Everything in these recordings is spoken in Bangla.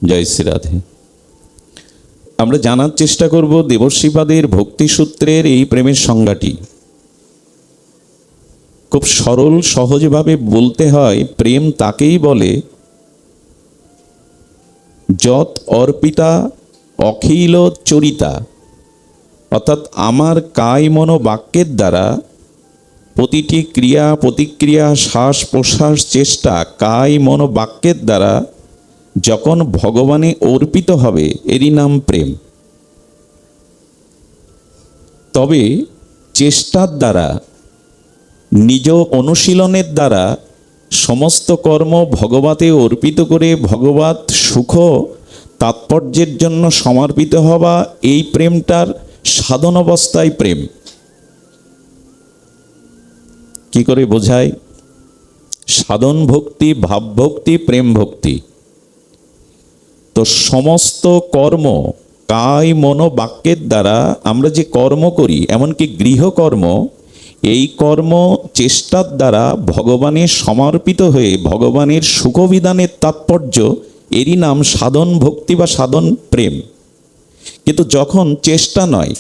জয় শ্রী রাধে। আমরা জানার চেষ্টা করব দেবর্ষিপাদের ভক্তিসূত্রের এই প্রেমের সংজ্ঞাটি। খুব সরল সহজভাবে বলতে হয়, প্রেম তাকেই বলে যৎ অর্পিতা অখিল চরিতা, অর্থাৎ আমার কায় মনো বাক্যের দ্বারা প্রতিটি ক্রিয়া প্রতিক্রিয়া শ্বাস প্রশ্বাস চেষ্টা কায় মনো বাক্যের দ্বারা যখন ভগবানে অর্পিত হবে এরই নাম প্রেম। তবে চেষ্টার দ্বারা নিজ অনুশীলনের দ্বারা সমস্ত কর্ম ভগবতে অর্পিত করে ভগবত সুখ তাৎপর্যের জন্য সমর্পিত হওয়া, এই প্রেমটার সাধন অবস্থায় প্রেম। কি করে বোঝায়? সাধন ভক্তি, ভাব ভক্তি, প্রেম ভক্তি। তো সমস্ত কর্ম কায় মনো বাক্যের দ্বারা আমরা যে কর্ম করি, এমনকি গৃহকর্ম, এই কর্ম চেষ্টার দ্বারা ভগবানের সমর্পিত হয়ে ভগবানের সুখবিধানের তাৎপর্য, এরই নাম সাধন ভক্তি বা সাধন প্রেম। কিন্তু যখন চেষ্টা নয়,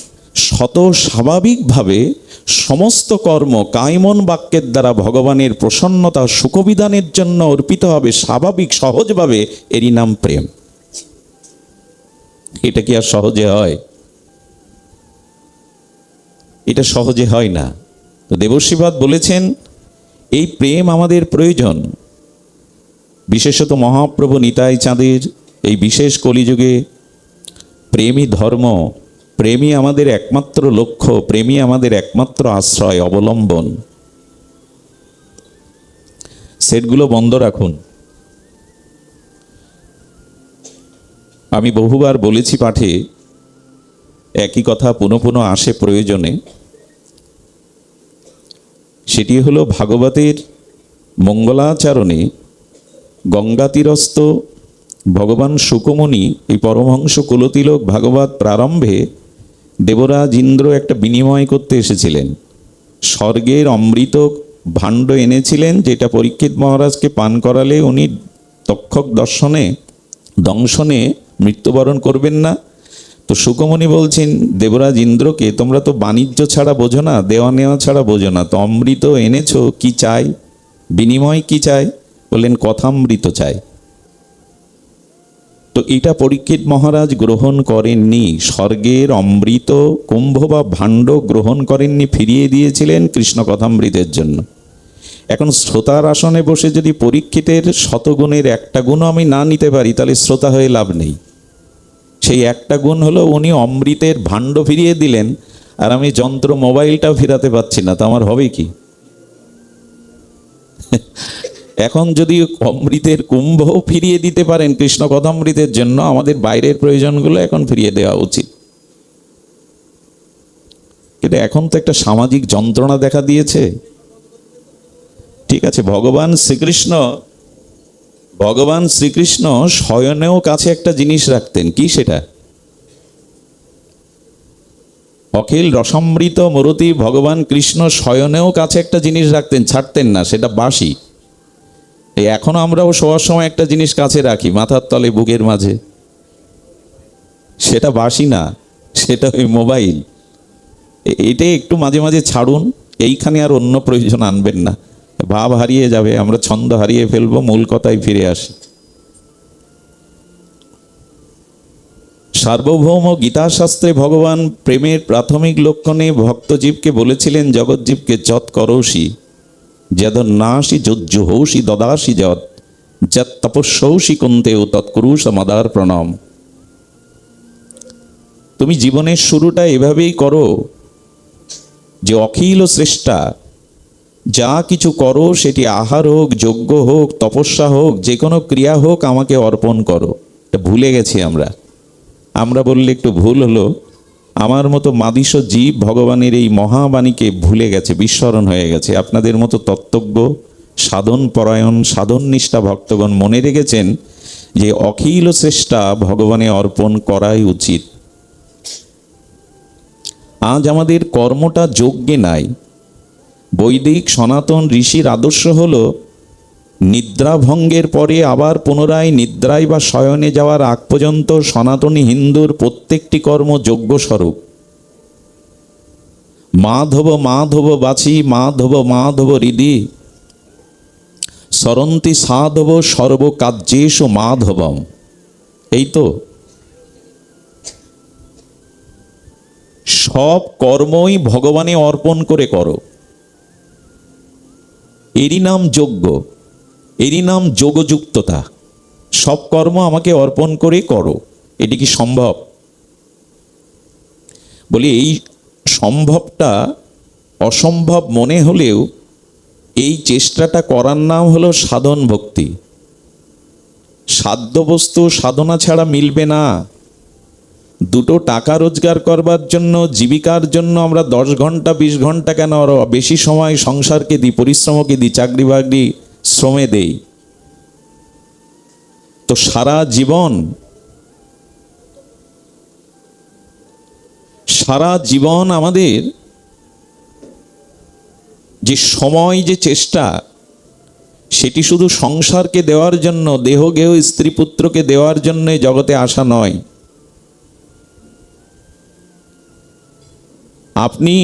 শত স্বাভাবিকভাবে সমস্ত কর্ম কায়মন বাক্যের দ্বারা ভগবানের প্রসন্নতা সুখবিধানের জন্য অর্পিত হবে স্বাভাবিক সহজভাবে, এরই নাম প্রেম। এটা কি আর সহজে হয়? এটা সহজে হয় না। তো দেবর্ষিপাদ বলেছেন এই প্রেম আমাদের প্রয়োজন। বিশেষত মহাপ্রভু নিতাই চাঁদের এই বিশেষ কলিযুগে প্রেমই ধর্ম, প্রেমই আমাদের একমাত্র লক্ষ্য, প্রেমই আমাদের একমাত্র আশ্রয় অবলম্বন। সেটগুলো বন্ধ রাখুন। আমি বহুবার বলেছি পাঠে, একই কথা পুনঃ পুনঃ আসে প্রয়োজনে। সেটি হলো ভাগবতের মঙ্গলাচরণে গঙ্গা তীরস্থ ভগবান শুকমুনি, এই পরমহংস কুলতিলক ভাগবত প্রারম্ভে দেবরাজ ইন্দ্র একটা বিনিময় করতে এসেছিলেন। স্বর্গের অমৃত ভাণ্ড এনেছিলেন, যেটা পরীক্ষিত মহারাজকে পান করালে উনি তক্ষক দংশনে মৃত্যুবরণ করবেন না। তো শুকমুনি বলছেন দেবরাজ ইন্দ্রকে, তোমরা তো বাণিজ্য ছাড়া বোঝো না, দেওয়া নেওয়া ছাড়া বোঝো না, তো অমৃত এনেছো, কি চাই, বিনিময় কি চাই? বললেন কথামৃত চাই। তো এটা পরীক্ষিত মহারাজ গ্রহণ করেননি। স্বর্গের অমৃত কুম্ভ বা ভাণ্ড গ্রহণ করেননি, ফিরিয়ে দিয়েছিলেন কৃষ্ণ কথামৃতের জন্য। এখন শ্রোতার আসনে বসে যদি পরীক্ষিতের শতগুণের একটা গুণও আমি না নিতে পারি, তাহলে শ্রোতা হয়ে লাভ নেই। সেই একটা গুণ হলো উনি অমৃতের ভাণ্ড ফিরিয়ে দিলেন, আর আমি যন্ত্র মোবাইলটাও ফিরাতে পারছি না, তো আমার হবে কি? এখন যদি অমৃতের কুম্ভ ফিরিয়ে দিতে পারেন কৃষ্ণ কথামৃতের জন্য, আমাদের বাইরের প্রয়োজনগুলো এখন ফিরিয়ে দেওয়া উচিত। কিন্তু এখন তো একটা সামাজিক যন্ত্রণা দেখা দিয়েছে। ঠিক আছে, ভগবান শ্রীকৃষ্ণ শয়নেও কাছে একটা জিনিস রাখতেন। কি সেটা? অখিল রসমৃত মরতি ভগবান কৃষ্ণ শয়নেও কাছে একটা জিনিস রাখতেন, ছাড়তেন না, সেটা বাঁশি। এখনো আমরাও শোয়ার সময় একটা জিনিস কাছে রাখি, মাথার তলে, বুকের মাঝে। সেটা বাঁশি না, সেটা ওই মোবাইল। এটাই একটু মাঝে মাঝে ছাড়ুন, এইখানে আর অন্য প্রয়োজন আনবেন না, ভাব হারিয়ে যাবে, আমরা ছন্দ হারিয়ে ফেলবো, মূল কথায় ফিরে আসি। সার্বভৌম গীতাশাস্ত্রে ভগবান প্রেমের প্রাথমিক লক্ষণে ভক্তজীবকে বলেছিলেন, জগৎজীবকে যৎ করৌষি যদ নাসি যজ্জুহৌষি দদাসি যৎ তপস্যৌষি কুন্তেও তৎকুরুষ মদার প্রণাম। তুমি জীবনের শুরুটা এভাবেই করো যে অখিল শ্রেষ্ঠা, যা কিছু করো সেটি আহার হোক, যজ্ঞ হোক, তপস্যা হোক, যে কোনো ক্রিয়া হোক, আমাকে অর্পণ করো। এটা ভুলে গেছি আমরা বললে একটু ভুল হলো। আমার মতো মাদিস জীব ভগবানের এই মহাবাণীকে ভুলে গেছে, বিস্মরণ হয়ে গেছে। আপনাদের মতো তত্ত্বজ্ঞ, সাধন পরায়ণ, সাধন নিষ্ঠা ভক্তগণ মনে রেখেছেন যে অখিল শ্রেষ্ঠা ভগবানে অর্পণ করাই উচিত। আজ আমাদের কর্মটা যজ্ঞে নাই। বৈদিক সনাতন ঋষির আদর্শ হলো নিদ্রাভঙ্গের পরে আবার পুনরায় নিদ্রায় বা শয়নে যাওয়ার আগ পর্যন্ত সনাতনী হিন্দুর প্রত্যেকটি কর্ম যজ্ঞস্বরূপ। মাধব মাধব বাছি, মাধব মাধব হৃদি, সরন্তি সাধব সর্বকার্যেষু মাধবম। এই তো সব কর্মই ভগবানে অর্পণ করে করো, এরই নাম যজ্ঞ, এরই নাম যোগযুক্ততা। সব কর্ম আমাকে অর্পণ করে করো। এটি কি সম্ভব? বলি এই সম্ভবটা অসম্ভব মনে হলেও এই চেষ্টাটা করার নাম হলো সাধন ভক্তি। সাধ্য বস্তু সাধনা ছাড়া মিলবে না। দুটো টাকা রোজগার করবার জন্য, জীবিকার জন্য আমরা 10 ঘন্টা 20 ঘন্টা কেন আরো বেশি সময় সংসারকে দিই, পরিশ্রমকে দিই, চাকরি বাকরি শ্রমে দেই। তো সারা জীবন আমাদের যে সময়, যে চেষ্টা, সেটি শুধু সংসারকে দেওয়ার জন্য, দেহ গেহ স্ত্রী পুত্রকে দেওয়ার জন্য জগতে আসা নয়। আপনি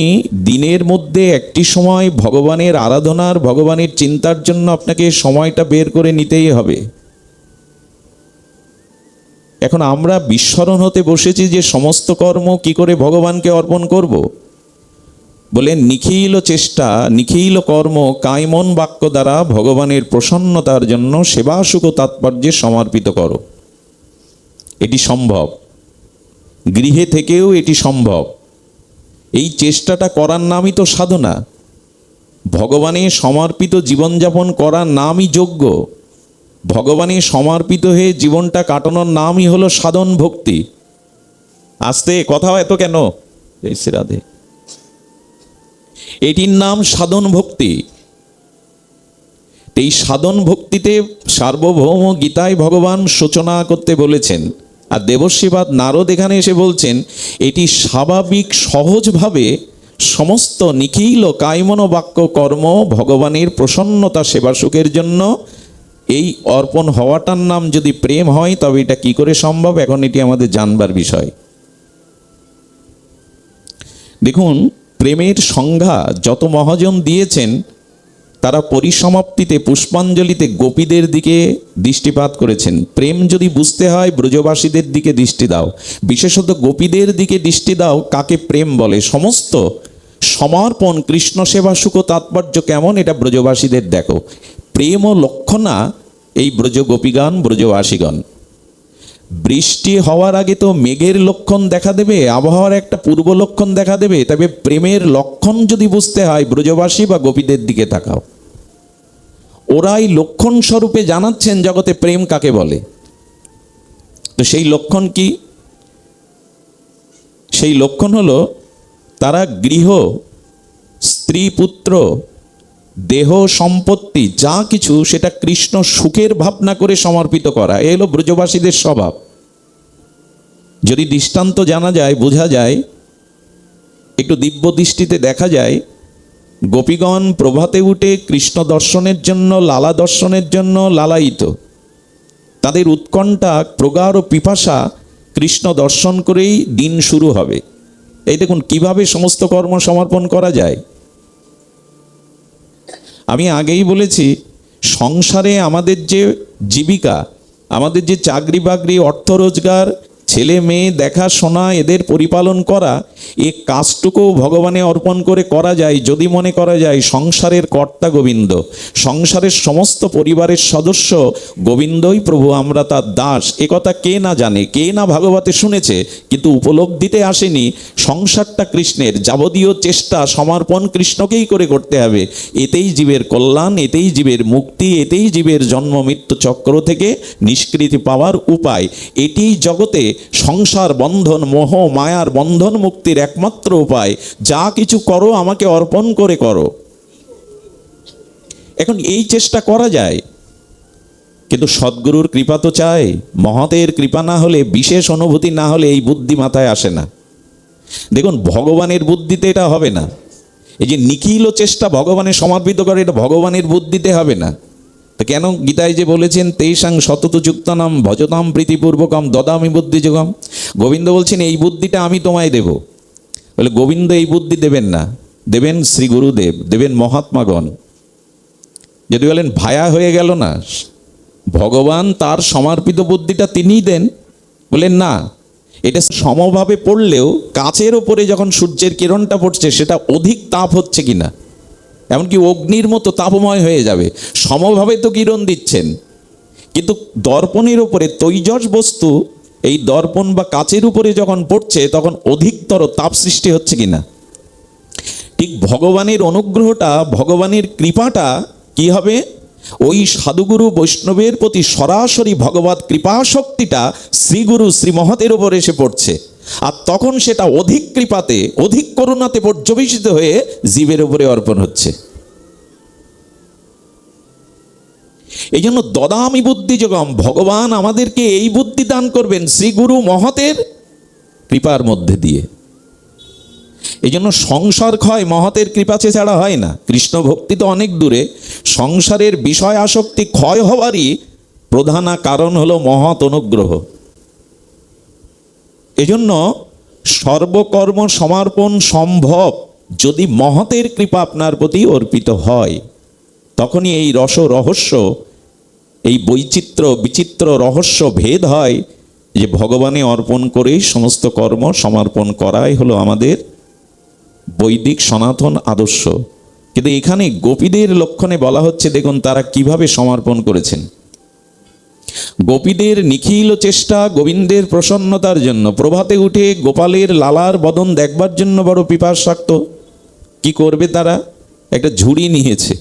দিনের মধ্যে একটি সময় ভগবানের আরাধনার, ভগবানের চিন্তার জন্য আপনাকে সময়টা বের করে নিতেই হবে। এখন আমরা বিস্মরণ হতে বসেছি যে সমস্ত কর্ম কি করে ভগবানকে অর্পণ করব। বলে নিখিল চেষ্টা, নিখিল কর্ম কায়মন বাক্য দ্বারা ভগবানের প্রসন্নতার জন্য সেবা সুখ তাৎপর্যে সমর্পিত করো। এটি সম্ভব, গৃহে থেকেও এটি সম্ভব। এই চেষ্টাটা করার নামই তো সাধনা। ভগবানের সমর্পিত জীবনযাপন করার নামই যজ্ঞ। ভগবানে সমর্পিত হয়ে জীবনটা কাটানোর নামই হলো সাধন ভক্তি। আস্তে কথা এত কেন? রাধে। এটির নাম সাধন ভক্তি। এই সাধন ভক্তিতে সার্বভৌম গীতায় ভগবান সূচনা করতে বলেছেন, আর দেবশ্রীপাদ নারদ এখানে এসে বলছেন এটি স্বাভাবিক সহজভাবে সমস্ত নিখিল কায়মন বাক্য কর্ম ভগবানের প্রসন্নতা সেবা সুখের জন্য এই অর্পণ হওয়াটার নাম যদি প্রেম হয়, তবে এটা কি করে সম্ভব? এখন এটি আমাদের জানবার বিষয়। দেখুন, প্রেমের সংজ্ঞা যত মহাজন দিয়েছেন, তারা পরিসমাপ্তিতে পুষ্পাঞ্জলিতে গোপীদের দিকে দৃষ্টিপাত করেছেন। প্রেম যদি বুঝতে হয়, ব্রজবাসীদের দিকে দৃষ্টি দাও, বিশেষত গোপীদের দিকে দৃষ্টি দাও। কাকে প্রেম বলে? সমস্ত সমর্পণ, কৃষ্ণ সেবা সুখ তাৎপর্য কেমন, এটা ব্রজবাসীদের দেখো। প্রেম ও লক্ষণা এই ব্রজ গোপীগণ, ব্রজবাসীগণ। বৃষ্টি হওয়ার আগে তো মেঘের লক্ষণ দেখা দেবে, আবহাওয়ার একটা পূর্ব লক্ষণ দেখা দেবে। তবে প্রেমের লক্ষণ যদি বুঝতে হয়, ব্রজবাসী বা গোপীদের দিকে তাকাও। ওরাই লক্ষণ স্বরূপে জানাচ্ছেন জগতে প্রেম কাকে বলে। তো সেই লক্ষণ কি? সেই লক্ষণ হলো তারা গৃহ, স্ত্রী পুত্র, দেহ সম্পত্তি যা কিছু, সেটা কৃষ্ণ সুখের ভাবনা করে সমর্পিত করা। এ হলো ব্রজবাসীদের স্বভাব। যদি দৃষ্টান্ত জানা যায়, বোঝা যায়, একটু দিব্য দৃষ্টিতে দেখা যায়, গোপীগণ প্রভাতে উঠে কৃষ্ণ দর্শনের জন্য, লালা দর্শনের জন্য লালায়িত। তাদের উৎকণ্ঠা, প্রগাঢ় পিপাসা কৃষ্ণ দর্শন করেই দিন শুরু হবে। এই দেখুন কিভাবে সমস্ত কর্ম সমর্পণ করা যায়। আমি আগেই বলেছি, সংসারে আমাদের যে জীবিকা, আমাদের যে চাকরি বাকরি, অর্থ রোজগার, ছেলে মেয়ে দেখাশোনা, এদের পরিপালন করা, এ কাজটুকু ভগবানে অর্পণ করে করা যায় যদি মনে করা যায় সংসারের কর্তা গোবিন্দ, সংসারের সমস্ত পরিবারের সদস্য গোবিন্দই প্রভু, আমরা তার দাস। এ কথা কে না জানে, কে না ভাগবতে শুনেছে, কিন্তু উপলব্ধিতে আসেনি সংসারটা কৃষ্ণের। যাবতীয় চেষ্টা সমর্পণ কৃষ্ণকেই করে করতে হবে। এতেই জীবের কল্যাণ, এতেই জীবের মুক্তি, এতেই জীবের জন্ম মৃত্যু চক্র থেকে নিষ্কৃতি পাওয়ার উপায়। এটি জগতে সংসার বন্ধন, মোহ মায়ার বন্ধন মুক্তির একমাত্র উপায়। যা কিছু করো আমাকে অর্পণ করে করো। এখন এই চেষ্টা করা যায়, কিন্তু সদ্গুরুর কৃপা তো চাই। মহতের কৃপা না হলে, বিশেষ অনুভূতি না হলে এই বুদ্ধি মাথায় আসে না। দেখুন, ভগবানের বুদ্ধিতে এটা হবে না। এই যে নিখিল চেষ্টা ভগবানের সমর্পিত করে, এটা ভগবানের বুদ্ধিতে হবে না। তো কেন গীতায় যে বলেছেন তেষাং সতত যুক্তানাম ভজতাম প্রীতিপূর্বকম দদামি বুদ্ধি যোগম, গোবিন্দ বলছেন এই বুদ্ধিটা আমি তোমায় দেব। বলে গোবিন্দ এই বুদ্ধি দেবেন না, দেবেন শ্রী গুরুদেব, দেবেন মহাত্মাগণ। যদি বলেন ভায়া হয়ে গেল না, ভগবান তার সমর্পিত বুদ্ধিটা তিনিই দেন। বলেন না, এটা সমভাবে পড়লেও কাচের ওপরে যখন সূর্যের কিরণটা পড়ছে সেটা অধিক তাপ হচ্ছে কিনা, এমনকি অগ্নির মতো তাপময় হয়ে যাবে, সমভাবে তো কিরণ দিচ্ছেন। কিন্তু দর্পণের উপরে তৈজস বস্তু এই দর্পণ বা কাচের উপরে যখন পড়ছে তখন অধিকতর তাপ সৃষ্টি হচ্ছে কিনা, ঠিক ভগবানের অনুগ্রহটা, ভগবানের কৃপাটা কি হবে, ওই সাধুগুরু বৈষ্ণবের প্রতি সরাসরি ভগবত কৃপা শক্তিটা শ্রীগুরু শ্রীমহতের উপর এসে পড়ছে, আর তখন সেটা অধিক কৃপাতে, অধিক করুণাতে পর্যবেসিত হয়ে জীবের উপরে অর্পণ হচ্ছে। এই জন্য দদামি বুদ্ধি যোগম, ভগবান আমাদেরকে এই বুদ্ধি দান করবেন শ্রীগুরু মহতের কৃপার মধ্যে দিয়ে। এই জন্য সংসার ক্ষয় মহতের কৃপা ছাড়া হয় না। কৃষ্ণ ভক্তি তো অনেক দূরে, সংসারের বিষয় আসক্তি ক্ষয় হওয়ারই প্রধান কারণ হলো মহৎ অনুগ্রহ। এজন্য সর্বকর্ম সমর্পণ সম্ভব যদি মহতের কৃপা আপনার প্রতি অর্পিত হয়, তখনই এই রহস্য, এই বৈচিত্র্য বিচিত্র রহস্য ভেদ হয় যে ভগবানে অর্পণ করেই সমস্ত কর্ম সমর্পণ করাই হলো আমাদের বৈদিক সনাতন আদর্শ। কিন্তু এখানে গোপীদের লক্ষণে বলা হচ্ছে, দেখুন তারা কিভাবে সমর্পণ করেছেন। গোপীদের নিখিল চেষ্টা গোবিন্দের প্রসন্নতার জন্য, প্রভাতে উঠে গোপালের লালার বদন দেখবার জন্য বড় পিপাসাক্ত। কি করবে তারা? একটা ঝুড়ি নিয়েছে।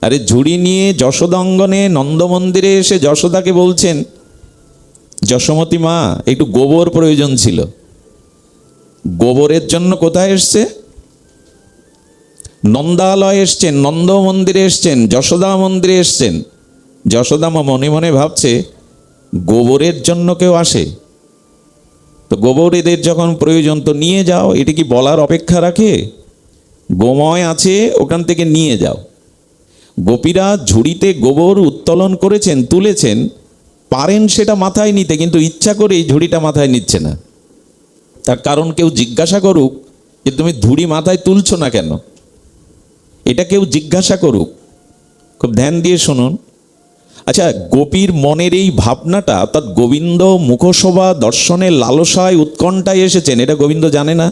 আরে ঝুড়ি নিয়ে যশোদাঙ্গনে নন্দ মন্দিরে এসে যশোদাকে বলছেন, যশোমতী মা একটু গোবর প্রয়োজন ছিল। গোবরের জন্য কোথায় এসছে? নন্দালয় এসছেন, নন্দ মন্দিরে এসছেন, যশোদা মন্দিরে এসছেন। যশোদা মনে মনে ভাবছে গোবরের জন্য কেউ আসে? তো গোবর এদের যখন প্রয়োজন তো নিয়ে যাও, এটি কি বলার অপেক্ষা রাখে? গোময় আছে, ওখান থেকে নিয়ে যাও। গোপীরা ঝুড়িতে গোবর উত্তোলন করেছেন, তুলেছেন, পারেন সেটা মাথায় নিতে, কিন্তু ইচ্ছা করে এই ঝুড়িটা মাথায় নিচ্ছে না। তার কারণ কেউ জিজ্ঞাসা করুক যে তুমি ঝুড়ি মাথায় তুলছো না কেন, এটা কেউ জিজ্ঞাসা করুক। খুব ধ্যান দিয়ে শুনুন। আচ্ছা, গোপীর মনের এই ভাবনাটা, অর্থাৎ গোবিন্দ মুখশোভা দর্শনের লালসায় উৎকণ্ঠায় এসেছেন, এটা গোবিন্দ জানে না?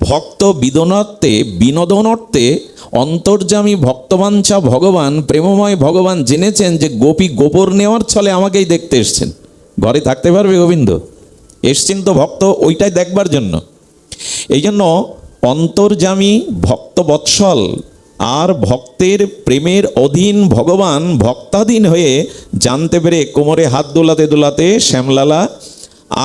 ভক্ত বিনোদনার্থে অন্তর্যামী ভক্তবাঞ্ছা ভগবান, প্রেমময় ভগবান জেনেছেন যে গোপী গোবর নেওয়ার ছলে আমাকেই দেখতে এসছেন। ঘরে থাকতে পারবে গোবিন্দ? এসছেন তো ভক্ত ওইটাই দেখবার জন্য। এই জন্য অন্তর্যামী ভক্তবৎসল আর ভক্তের প্রেমের অধীন ভগবান ভক্তাধীন হয়ে জানতে পেরে কোমরে হাত দোলাতে দোলাতে শ্যামলালা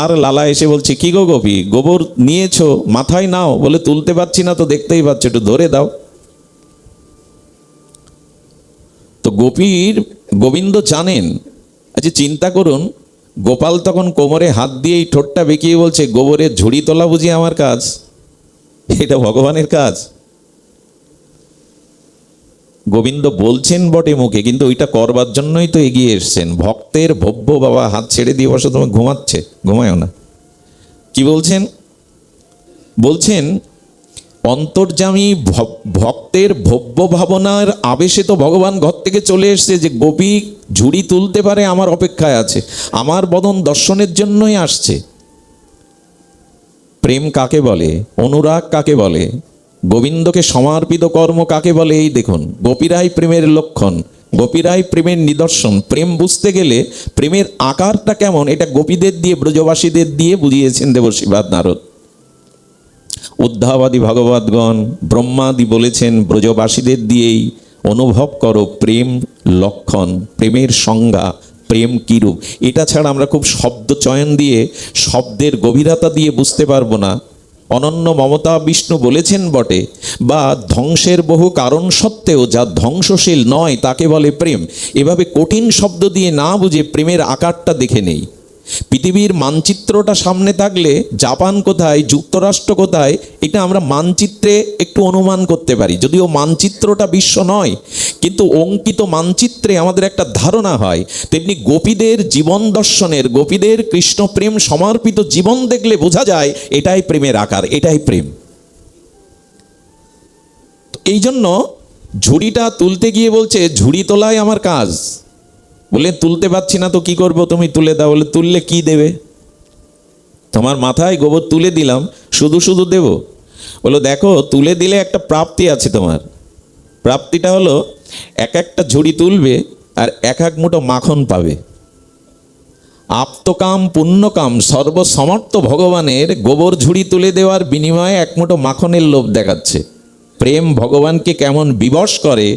আর লালা এসে বলছে, কি গো গোপী, গোবর নিয়েছো, মাথায় নাও। বলে তুলতে পারছি না তো, দেখতেই পাচ্ছ, একটু ধরে দাও। তো গোবিন্দ জানেন। আচ্ছা চিন্তা করুন, গোপাল তখন কোমরে হাত দিয়ে এই ঠোঁটটা বেঁকিয়ে বলছে, গোবরের ঝুড়ি তোলা বুঝি আমার কাজ? এটা ভগবানের কাজ? গোবিন্দ বলছেন বটে মুখে, কিন্তু ওইটা করবার জন্যই তো এগিয়ে এসছেন। ভক্তের ভব্য বাবা হাত ছেড়ে দিয়ে বসে, তোমার ঘুমাচ্ছে, ঘুমায়ও না। কি বলছেন? বলছেন অন্তর্যামী ভক্তের ভব্য ভাবনার আবেশে তো ভগবান ঘর থেকে চলে এসছে যে গোপী ঝুড়ি তুলতে পারে, আমার অপেক্ষায় আছে, আমার বদন দর্শনের জন্যই আসছে। প্রেম কাকে বলে? অনুরাগ কাকে বলে? গোবিন্দকে সমর্পিত কর্ম কাকে বলে? এই দেখুন, গোপীরাই প্রেমের লক্ষণ, গোপীরাই প্রেমের নিদর্শন। প্রেম বুঝতে গেলে প্রেমের আকারটা কেমন, এটা গোপীদের দিয়ে, ব্রজবাসীদের দিয়ে বুঝিয়েছেন দেবর্ষি নারদ। উদ্ধাবাদী ভগবদ্গণ ব্রহ্মাদি বলেছেন ব্রজবাসীদের দিয়েই অনুভব করো প্রেম লক্ষণ, প্রেমের সংজ্ঞা, প্রেম কিরূপ। এটা ছাড়া আমরা খুব শব্দ চয়ন দিয়ে, শব্দের গভীরতা দিয়ে বুঝতে পারবো না। অনন্য মমতা বিষ্ণু বলেছেন বটে, বা ধ্বংসের বহু কারণ সত্ত্বেও যা ধ্বংসশীল নয় তাকে বলে প্রেম। এভাবে কঠিন শব্দ দিয়ে না বুঝে প্রেমের আকারটা দেখে নেই। পৃথিবীর মানচিত্রটা সামনে থাকলে জাপান কোথায়, যুক্তরাষ্ট্র কোথায়, এটা আমরা মানচিত্রে একটু অনুমান করতে পারি, যদিও মানচিত্রটা বিশ্ব নয়, কিন্তু অঙ্কিত মানচিত্রে আমাদের একটা ধারণা হয়। তেমনি গোপীদের জীবন দর্শনের, গোপীদের কৃষ্ণ প্রেম সমর্পিত জীবন দেখলে বোঝা যায় এটাই প্রেমের আকার, এটাই প্রেম। এই জন্য ঝুড়িটা তুলতে গিয়ে বলছে, ঝুড়ি তোলাই আমার কাজ। বলে তুলতে পারছি না তো কি করব, তুমি তুলে দাও। বলে তুললে কি দেবে? তোমার মাথায় গোবর তুলে দিলাম, শুধু শুধু দেব? বলো দেখো, তুলে দিলে একটা প্রাপ্তি আছে তোমার। প্রাপ্তিটা হলো এক একটা ঝুড়ি তুলবে আর এক এক মুঠো মাখন পাবে। আপ্তকাম পুণ্যকাম সর্বসমর্থ ভগবানের গোবর ঝুড়ি তুলে দেওয়ার বিনিময়ে এক মুঠো মাখনের লোভ দেখাচ্ছে। প্রেম ভগবানকে কেমন বিবশ করে,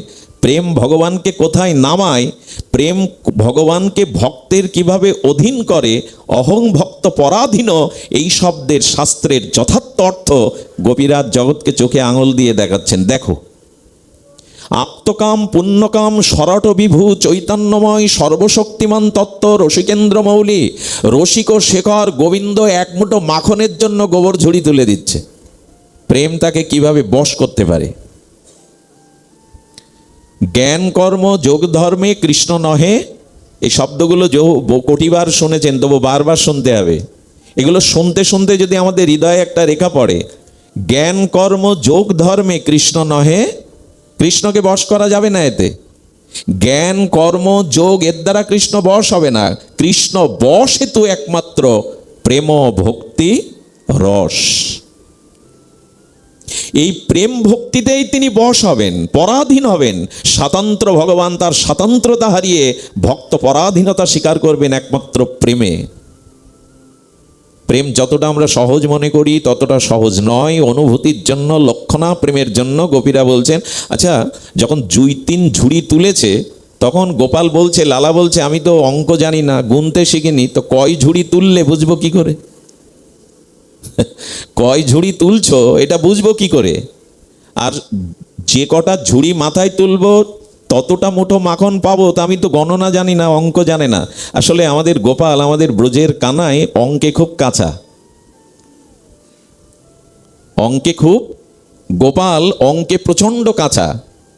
প্রেম ভগবানকে কোথায় নামায়, প্রেম ভগবানকে ভক্তের কিভাবে অধীন করে, অহং ভক্ত পরাধীন, এই শব্দের শাস্ত্রের যথার্থ অর্থ গোপীরাজ জগৎকে চোখে আঙুল দিয়ে দেখাচ্ছেন। দেখো, আপ্তকাম পুণ্যকাম সরট বিভু চৈতন্যময় সর্বশক্তিমান তত্ত্ব রসিকেন্দ্র মৌলি, রসিক ও শেখর গোবিন্দ এক মুঠো মাখনের জন্য গোবর ঝুড়ি তুলে দিচ্ছে। প্রেম তাকে কিভাবে বশ করতে পারে। জ্ঞান কর্ম যোগ ধর্মে কৃষ্ণ নহে, এই শব্দগুলো কোটিবার শুনেছেন, তবু বারবার শুনতে হবে। এগুলো শুনতে শুনতে যদি আমাদের হৃদয়ে একটা রেখা পড়ে, জ্ঞান কর্ম যোগ ধর্মে কৃষ্ণ নহে, কৃষ্ণকে বশ করা যাবে না এতে। জ্ঞান কর্ম যোগ এর দ্বারা কৃষ্ণ বশ হবে না। কৃষ্ণ বশ হেতু একমাত্র প্রেম ভক্তি রস। এই প্রেম ভক্তিতেই তিনি বশ হবেন, পরাধীন হবেন। স্বাতন্ত্র ভগবান তার স্বাতন্ত্রতা হারিয়ে ভক্ত পরাধীনতা স্বীকার করবেন একমাত্র প্রেমে। প্রেম যতটা আমরা সহজ মনে করি ততটা সহজ নয়। অনুভূতির জন্য, লক্ষণা প্রেমের জন্য গোপীরা বলছেন, আচ্ছা যখন জুইতিন ঝুড়ি তুলেছে তখন গোপাল বলছে, লালা বলছে, আমি তো অঙ্ক জানি না, গুনতে শিখিনি, তো কয় ঝুড়ি তুললে বুঝবো কি করে? কয় ঝুড়ি তুলছো এটা বুঝবো কি করে? আর যে কটা ঝুড়ি মাথায় তুলবো ততটা মুঠো মাখন পাবো, তা আমি তো গণনা জানি না, অঙ্ক জানে না। আসলে আমাদের গোপাল, আমাদের ব্রজের কানাই অঙ্কে খুব কাঁচা, অঙ্কে খুব, গোপাল অঙ্কে প্রচণ্ড কাঁচা।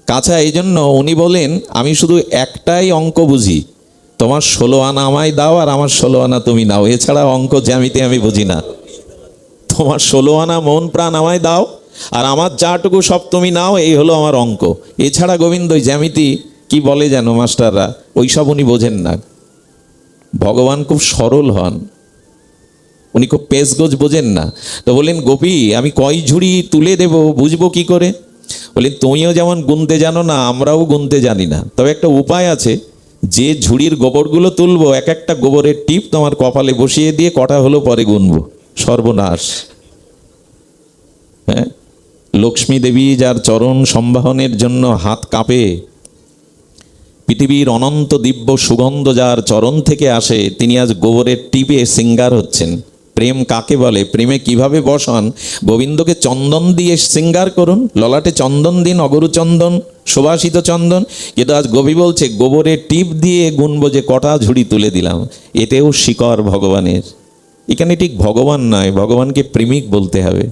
কাঁচা এই জন্য উনি বলেন, আমি শুধু একটাই অঙ্ক বুঝি, তোমার 16 আনা আমায় দাও আর আমার 16 আনা তুমি নাও, এছাড়া অঙ্ক জ্যামিতি আমি বুঝি না। তোমার 16 আনা মন প্রাণ আমায় দাও আর আমার যাটুকু সব তুমি নাও, এই হলো আমার অঙ্ক। এছাড়া গোবিন্দ জ্যামিতি কি বলে যেন মাস্টাররা, ওইসব উনি বোঝেন না। ভগবান খুব সরল হন, উনি খুব পেশগোজ বোঝেন না। তো বললেন, গোপী আমি কয় ঝুড়ি তুলে দেব বুঝবো কি করে? বললেন, তুমিও যেমন গুনতে জানো না, আমরাও গুনতে জানি না, তবে একটা উপায় আছে। যে ঝুড়ির গোবরগুলো তুলবো এক একটা গোবরের টিপ তোমার কপালে বসিয়ে দিয়ে কটা হলো পরে গুনবো। সর্বনাশ! হ্যাঁ, লক্ষ্মী দেবী যার চরণ সম্বাহনের জন্য হাত কাঁপে, পৃথিবীর অনন্ত দিব্য সুগন্ধ যার চরণ থেকে আসে, তিনি আজ গোবরের টিপে সিঙ্গার হচ্ছেন। প্রেম কাকে বলে, প্রেমে কিভাবে বসন? গোবিন্দকে চন্দন দিয়ে সিঙ্গার করুন, ললাটে চন্দন দিন, অগরু চন্দন, সুবাসিত চন্দন। কিন্তু আজ গোপী বলছে গোবরের টিপ দিয়ে গুনবো যে কটা ঝুড়ি তুলে দিলাম। এতেও শিকড় ভগবানের। এখানে ঠিক ভগবান নয়, ভগবানকে প্রেমিক বলতে হবে,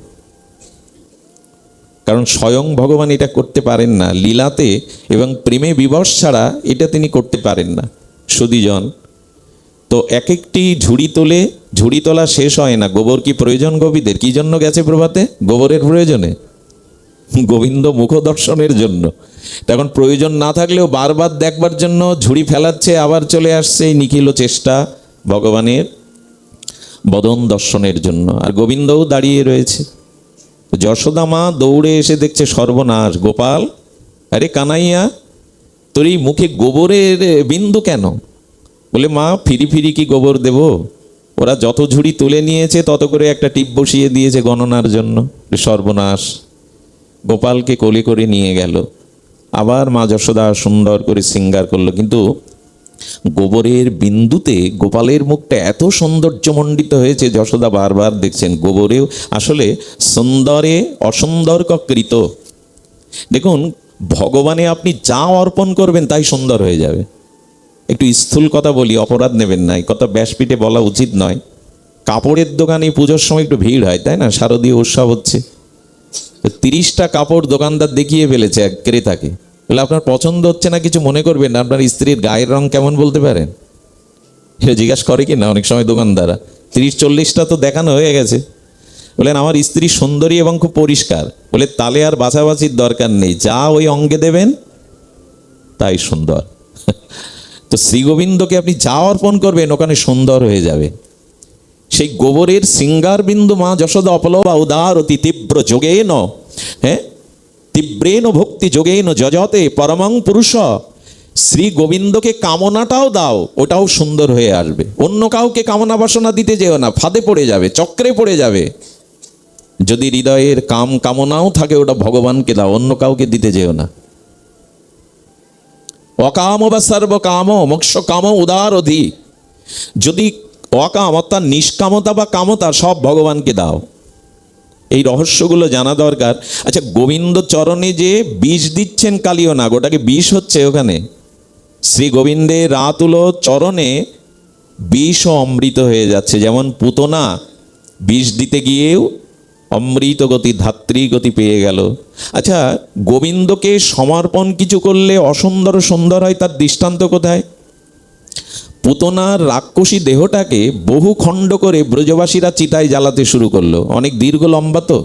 কারণ স্বয়ং ভগবান এটা করতে পারেন না। লীলাতে এবং প্রেমে বিবশ ছাড়া এটা তিনি করতে পারেন না। সুধীজন, তো এক একটি ঝুড়ি তোলে, ঝুড়ি তোলা শেষ হয় না। গোবর কি প্রয়োজন গোপীদের? কি জন্য গেছে প্রভাতে? গোবরের প্রয়োজনে, গোবিন্দ মুখ দর্শনের জন্য। তখন প্রয়োজন না থাকলেও বারবার দেখবার জন্য ঝুড়ি ফেলাচ্ছে, আবার চলে আসছে। এই নিখিল চেষ্টা ভগবানের বদন দর্শনের জন্য। আর গোবিন্দও দাঁড়িয়ে রয়েছে। যশোদা মা দৌড়ে এসে দেখছে সর্বনাশ। গোপাল, আরে কানাইয়া, তোর এই মুখে গোবরের বিন্দু কেন? বলে, মা ফিরি ফিরি কি গোবর দেব? ওরা যত ঝুড়ি তুলে নিয়েছে তত করে একটা টিপ বসিয়ে দিয়েছে গণনার জন্য। সর্বনাশ! গোপালকে কোলে করে নিয়ে গেল। আবার মা যশোদা সুন্দর করে সিঙ্গার করলো, কিন্তু গোবরের বিন্দুতে গোপালের মুখটা এত সৌন্দর্যমণ্ডিত হয়েছে, যশোদা বারবার দেখছেন গোবরেও আসলে সুন্দরে অসুন্দরকৃত। দেখুন, ভগবানে আপনি যা অর্পণ করবেন তাই সুন্দর হয়ে যাবে। একটু স্থূল কথা বলি, অপরাধ নেবেন না, এই কথা ব্যাসপিঠে বলা উচিত নয়। কাপড়ের দোকানে পুজোর সময় একটু ভিড় হয়, তাই না? শারদীয় উৎসব হচ্ছে, 30টা কাপড় দোকানদার দেখিয়ে ফেলেছে এক ক্রেতাকে। বলে আপনার পছন্দ হচ্ছে না, কিছু মনে করবেন না, আপনার স্ত্রীর গায়ের রং কেমন বলতে পারেন? এটা জিজ্ঞাসা করে কি না অনেক সময় দোকানদাররা? 30-40টা তো দেখানো হয়ে গেছে। বলেন আমার স্ত্রী সুন্দরী এবং খুব পরিষ্কার। বলে তাহলে আর বাছাবাছির দরকার নেই, যা ওই অঙ্গে দেবেন তাই সুন্দর। তো শ্রীগোবিন্দকে আপনি যা অর্পণ করবেন ওখানে সুন্দর হয়ে যাবে। সেই গোবরের সিঙ্গার বিন্দু মা যশোদা অপলবা উদার অতি তীব্র যোগেন, হ্যাঁ, তীব্রেন ভক্তি যোগেন যজতে পরমং পুরুষ। শ্রী গোবিন্দকে কামনাটাও দাও, ওটাও সুন্দর হয়ে আসবে। অন্য কাউকে কামনা বাসনা দিতে যেও না, ফাঁদে পড়ে যাবে, চক্রে পড়ে যাবে। যদি হৃদয়ের কামনাও থাকে, ওটা ভগবানকে দাও, অন্য কাউকে দিতে যেও না। অকাম বা সর্বকাম মোক্ষ কাম উদার অধি। যদি অকাম অর্থাৎ নিষ্কামতা বা কামতা সব ভগবানকে দাও। এই রহস্যগুলো জানা দরকার। আচ্ছা, গোবিন্দ চরণে যে বিষ দিচ্ছেন কালীয় নাগ, ওটাকে বিষ হচ্ছে ওখানে। শ্রী গোবিন্দের রাতুলো চরণে বিষ ও অমৃত হয়ে যাচ্ছে। যেমন পুতনা বিষ দিতে গিয়েও অমৃত গতি, ধাত্রী গতি পেয়ে গেল। আচ্ছা, গোবিন্দকে সমর্পণ কিছু করলে অসুন্দর সুন্দর হয়, তার দৃষ্টান্ত কোথায়? পুতনার রাক্ষসী দেহটাকে বহু খণ্ড করে ব্রজবাসীরা চিতায় জ্বালাতে শুরু করলো। অনেক দীর্ঘ লম্বা তো,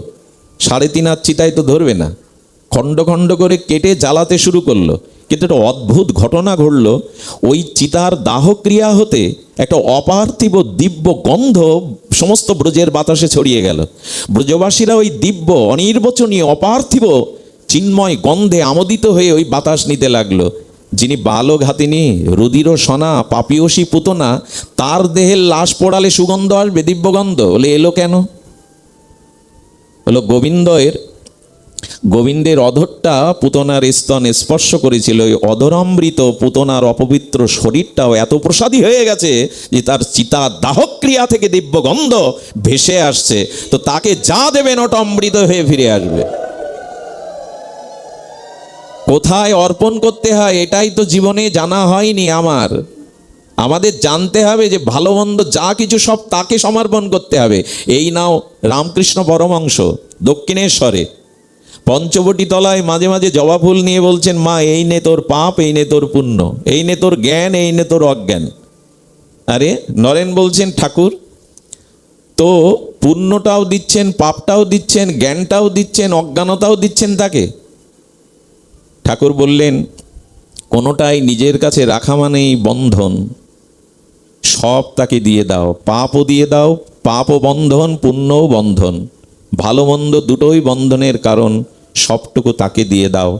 3.5 হাত চিতায় তো ধরবে না, খণ্ড খণ্ড করে কেটে জ্বালাতে শুরু করলো। কিন্তু একটা অদ্ভুত ঘটনা ঘটল। ওই চিতার দাহক্রিয়া হতে একটা অপার্থিব দিব্য গন্ধ সমস্ত ব্রজের বাতাসে ছড়িয়ে গেল। ব্রজবাসীরা ওই দিব্য অনির্বচনীয় অপার্থিব চিন্ময় গন্ধে আমোদিত হয়ে ওই বাতাস নিতে লাগলো। যিনি বালঘাতিনী রুদির সনা পাপিয়সী পুতনা, তার দেহের লাশ পোড়ালে সুগন্ধ আসবে, দিব্যগন্ধ। বলে এলো কেন? হলো গোবিন্দের অধরটা পুতনার স্তন স্পর্শ করেছিল। ওই অধরামৃত পুতনার অপবিত্র শরীরটাও এত প্রসাদী হয়ে গেছে যে তার চিতা দাহক্রিয়া থেকে দিব্যগন্ধ ভেসে আসছে। তো তাকে যা দেবেন ওটা অমৃত হয়ে ফিরে আসবে। কোথায় অর্পণ করতে হয় এটাই তো জীবনে জানা হয়নি আমাদের জানতে হবে যে ভালো মন্দ যা কিছু সব তাকে সমর্পণ করতে হবে। এই নাও রামকৃষ্ণ পরমহংস দক্ষিণেশ্বরে পঞ্চবটি তলায় মাঝে মাঝে জবা ফুল নিয়ে বলছেন, মা এই নে তোর পাপ, এই নে তোর পুণ্য, এই নে তোর জ্ঞান, এই নে তোর অজ্ঞান। আরে নরেন বলছেন, ঠাকুর তো পুণ্যটাও দিচ্ছেন, পাপটাও দিচ্ছেন, জ্ঞানটাও দিচ্ছেন, অজ্ঞানতাও দিচ্ছেন তাকে। ঠাকুর বললেন, কোনোটাই নিজের কাছে রাখা মানেই বন্ধন, সব তাকে দিয়ে দাও। পাপও দিয়ে দাও, পাপও বন্ধন, পুণ্যও বন্ধন, ভালো মন্দ দুটোই বন্ধনের কারণ, সবটুকু তাকে দিয়ে দাও।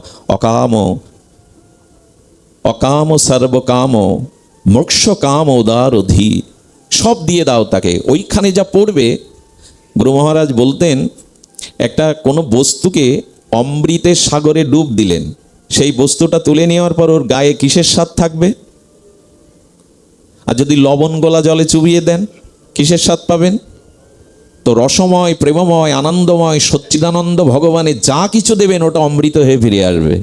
অকাম সর্বকাম মোক্ষ কাম উদার অধি, সব দিয়ে দাও তাকে। ওইখানে যা পড়বে, গুরু মহারাজ বলতেন, একটা কোনো বস্তুকে অমৃতের সাগরে ডুব দিলেন, সেই বস্তুটা তুলে নেওয়ার পর ওর গায়ে কিসের স্বাদ থাকবে? আর যদি লবণ গলা জলে চুবিয়ে দেন, কিসের স্বাদ পাবেন? তো রসময়, প্রেমময়, আনন্দময়, সচ্চিদানন্দ ভগবানের যা কিছু দেবেন ওটা অমৃত হয়ে ফিরে আসবে।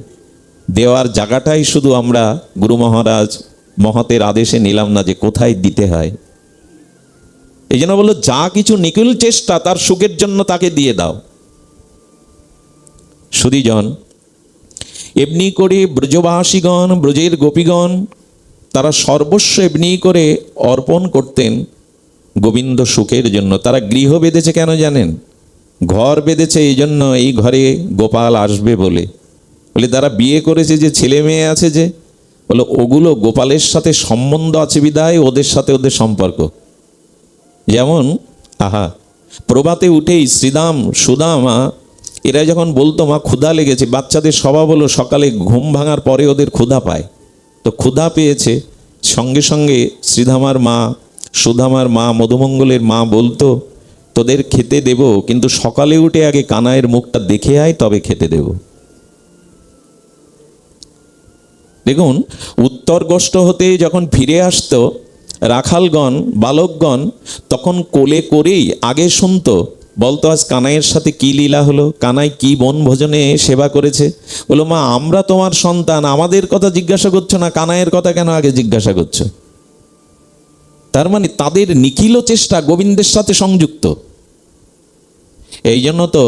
দেওয়ার জায়গাটাই শুধু আমরা গুরু মহারাজ মহতের আদেশে নিলাম না যে কোথায় দিতে হয়। এই জন্য বললো, যা কিছু নিখিল চেষ্টা তার সুখের জন্য তাকে দিয়ে দাও। সুধীজন, এমনি করে ব্রজবাসীগণ, ব্রজের গোপীগণ, তারা সর্বস্ব এমনি করে অর্পণ করতেন গোবিন্দ সুখের জন্য। তারা গৃহ বেঁধেছে কেন জানেন? ঘর বেঁধেছে এই জন্য, এই ঘরে গোপাল আসবে বলে। তারা বিয়ে করেছে যে ছেলে মেয়ে আছে যে, বলো ওগুলো গোপালের সাথে সম্বন্ধ আছে বিদায় ওদের সাথে ওদের সম্পর্ক। যেমন প্রভাতে উঠেই শ্রীদাম সুদামা এরা যখন বলতো মা ক্ষুধা লেগেছে, বাচ্চাদের স্বভাব হলো সকালে ঘুম ভাঙার পরে ওদের ক্ষুধা পায়, তো ক্ষুধা পেয়েছে, সঙ্গে সঙ্গে শ্রীধামার মা, সুধামার মা, মধুমঙ্গলের মা বলতো, তোদের খেতে দেব, কিন্তু সকালে উঠে আগে কানাইয়ের মুখটা দেখে আয়, তবে খেতে দেব। দেখুন, উত্তর গোষ্ঠ হতে যখন ফিরে আসতো রাখালগণ, বালকগণ, তখন কোলে করেই আগে শুনতো বলতো আজ কানাইয়ের সাথে কি লীলা হলো, কানাই কি বনভোজনে সেবা করেছে? বলো, মা আমরা তোমার সন্তান, আমাদের কথা জিজ্ঞাসা করছো না, কানাইয়ের কথা কেন আগে জিজ্ঞাসা করছো? তার মানে তাদের নিখিল চেষ্টা গোবিন্দের সাথে সংযুক্ত। এই জন্য তো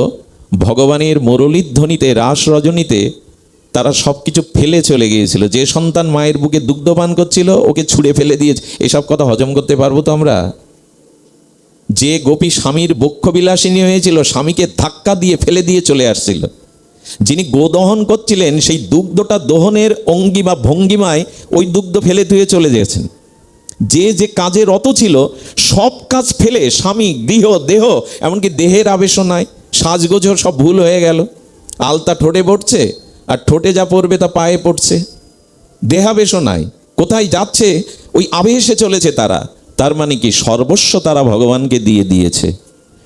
ভগবানের মুরলীর ধ্বনিতে, রাস রজনীতে তারা সব কিছু ফেলে চলে গিয়েছিল। যে সন্তান মায়ের বুকে দুগ্ধপান করছিল ওকে ছুঁড়ে ফেলে দিয়েছে। এসব কথা হজম করতে পারবো তো আমরা? যে গোপী স্বামীর বক্ষবিলাসিনী হয়েছিল, স্বামীকে ধাক্কা দিয়ে ফেলে দিয়ে চলে আসছিল। যিনি গোদহন করছিলেন, সেই দুগ্ধটা দহনের অঙ্গি বা ভঙ্গিমায় ওই দুগ্ধ ফেলে ধুয়ে চলে গেছেন। যে যে কাজে রত ছিল সব কাজ ফেলে স্বামী, গৃহ, দেহ, এমনকি দেহের আবেশনায় সাজগোজও সব ভুল হয়ে গেল। আলতা ঠোঁটে পড়ছে, আর ঠোঁটে যা পড়বে তা পায়ে পড়ছে। দেহাবেশনায় কোথায় যাচ্ছে ওই আবেশে চলেছে তারা। তার মানে কি সর্বস্ব তারা ভগবানকে দিয়ে দিয়েছে।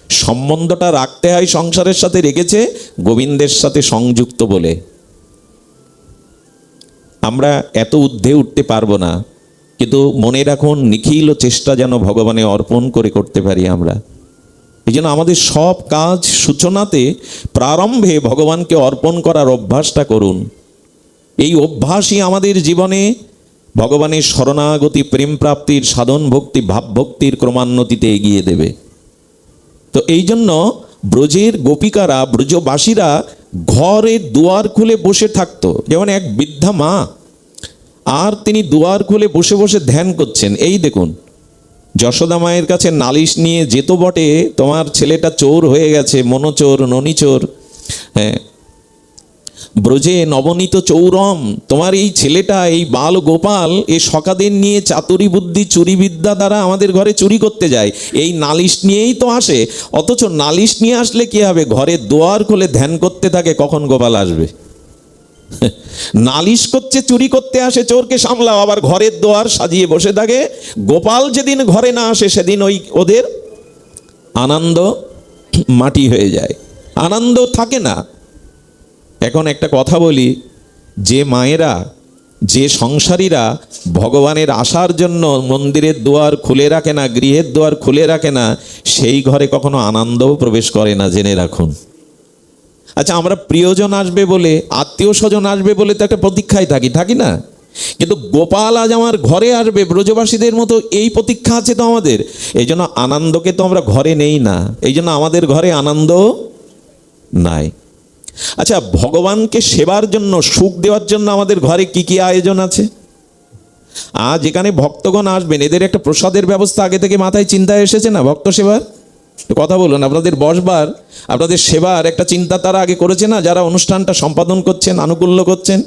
সম্বন্ধটা রাখতে হয় সংসারের সাথে, রেখেছে গোবিন্দের সাথে সংযুক্ত বলে। আমরা এত ঊর্ধ্বে উঠতে পারবো না, কিন্তু মনে রাখুন নিখিল চেষ্টা যেন ভগবানে অর্পণ করে করতে পারি আমরা। এই জন্য আমাদের সব কাজ সূচনাতে, প্রারম্ভে ভগবানকে অর্পণ করার অভ্যাসটা করুন। এই অভ্যাসই আমাদের জীবনে ভগবানের শরণাগতি, প্রেম প্রাপ্তির, সাধন ভক্তি, ভাব ভক্তির ক্রমান্নতিতে এগিয়ে দেবে। তো এই জন্য ব্রজের গোপিকারা, ব্রজবাসীরা ঘরের দুয়ার খুলে বসে থাকতো। যেমন এক বৃদ্ধা মা, আর তিনি দুয়ার খুলে বসে বসে ধ্যান করছেন। এই দেখুন, যশোদা মায়ের কাছে নালিশ নিয়ে যেত বটে, তোমার ছেলেটা চোর হয়ে গেছে, মনোচোর, ননীচোর। হ্যাঁ, ব্রজে নবনীত চৌরম, তোমার এই ছেলেটা, এই বাল গোপাল, এ সকাদের নিয়ে চাতুরি বুদ্ধি, চুরি বিদ্যা দ্বারা আমাদের ঘরে চুরি করতে যায়। এই নালিশ নিয়েই তো আসে। অথচ নালিশ নিয়ে আসলে কি হবে? ঘরে দুয়ার খুলে ধ্যান করতে থাকে কখন গোপাল আসবে। নালিশ করছে, চুরি করতে আসে, চোরকে সামলাও, আবার ঘরের দুয়ার সাজিয়ে বসে থাকে। গোপাল যেদিন ঘরে না আসে সেদিন ওই ওদের আনন্দ মাটি হয়ে যায়, আনন্দ থাকে না। এখন একটা কথা বলি, যে মায়েরা, যে সংসারীরা ভগবানের আসার জন্য মন্দিরের দুয়ার খুলে রাখে না, গৃহের দুয়ার খুলে রাখে না, সেই ঘরে কখনো আনন্দও প্রবেশ করে না, জেনে রাখুন। আচ্ছা, আমরা প্রিয়জন আসবে বলে, আত্মীয় স্বজন আসবে বলে তো একটা প্রতীক্ষায় থাকি না? কিন্তু গোপাল আজ আমার ঘরে আসবে, ব্রজবাসীদের মতো এই প্রতীক্ষা আছে তো আমাদের। এই জন্য আনন্দকে তো আমরা ঘরে নেই না, এই জন্য আমাদের ঘরে আনন্দ নাই। আচ্ছা, ভগবানকে সেবার জন্য, সুখ দেওয়ার জন্য আমাদের ঘরে কি কি আয়োজন আছে? আজ যেখানে ভক্তগণ আসবেন, এদের একটা প্রসাদের ব্যবস্থা আগে থেকে মাথায় চিন্তায় এসেছে না? ভক্ত সেবার কথা বলুন, আপনাদের বসবার, আপনাদের সেবার একটা চিন্তা তারা আগে করেছে না, যারা অনুষ্ঠানটা সম্পাদন করছেন, আনুকূল্য করছেন?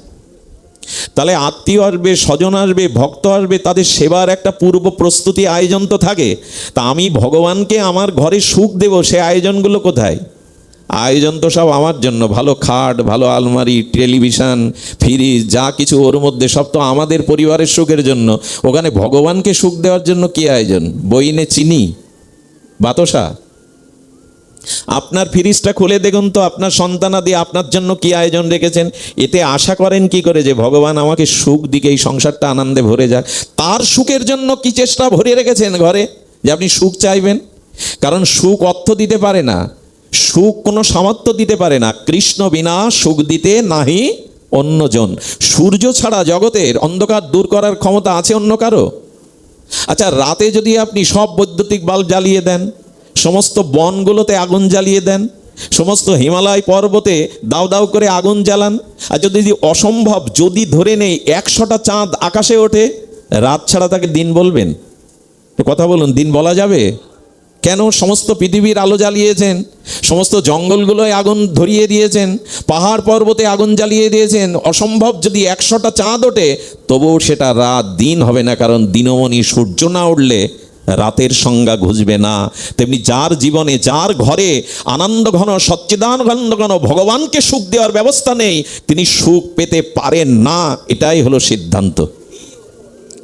তাহলে আত্মীয় আসবে, স্বজন আসবে, ভক্ত আসবে, তাদের সেবার একটা পূর্ব প্রস্তুতি, আয়োজন তো থাকে। তা আমি ভগবানকে আমার ঘরে সুখ দেব, সে আয়োজনগুলো কোথায়? আয়োজন তো সব আমার জন্য, ভালো খাট, ভালো আলমারি, টেলিভিশন, ফ্রিজ, যা কিছু ওর মধ্যে সব তো আমাদের পরিবারের সুখের জন্য। ওখানে ভগবানকে সুখ দেওয়ার জন্য কি আয়োজন? বইনে চিনি, বাতাসা? আপনার ফ্রিজটা খুলে দেখুন তো, আপনার সন্তানাদি আপনার জন্য কি আয়োজন রেখেছেন। এতে আশা করেন কি করে যে ভগবান আমাকে সুখ দিকে, এই সংসারটা আনন্দে ভরে যাক? তার সুখের জন্য কি চেষ্টা ভরে রেখেছেন ঘরে যে আপনি সুখ চাইবেন? কারণ সুখ অর্থ দিতে পারে না, সুখ কোনো সামর্থ্য দিতে পারে না। কৃষ্ণ বিনা সুখ দিতে নাহি অন্যজন। সূর্য ছাড়া জগতের অন্ধকার দূর করার ক্ষমতা আছে অন্য কারো? আচ্ছা, রাতে যদি আপনি সব বৈদ্যুতিক বাল্ব জ্বালিয়ে দেন, সমস্ত বনগুলোতে আগুন জ্বালিয়ে দেন, সমস্ত হিমালয় পর্বতে দাও দাও করে আগুন জ্বালান, আর যদি অসম্ভব, যদি ধরে নেই 100টা চাঁদ আকাশে ওঠে, রাত ছাড়া তাকে দিন বলবেন? কথা বলুন, দিন বলা যাবে? কেন? সমস্ত পৃথিবীর আলো জ্বালিয়েছেন, সমস্ত জঙ্গলগুলোয় আগুন ধরিয়ে দিয়েছেন, পাহাড় পর্বতে আগুন জ্বালিয়ে দিয়েছেন। অসম্ভব যদি 100টা চাঁদ ওঠে, তবুও সেটা রাত, দিন হবে না। কারণ দিনমণি সূর্য না উঠলে রাতের সংজ্ঞা ঘুচবে না। তেমনি যার জীবনে, যার ঘরে আনন্দ ঘন, সচ্চিদানন্দ ঘন ভগবানকে সুখ দেওয়ার ব্যবস্থা নেই, তিনি সুখ পেতে পারেন না। এটাই হলো সিদ্ধান্ত।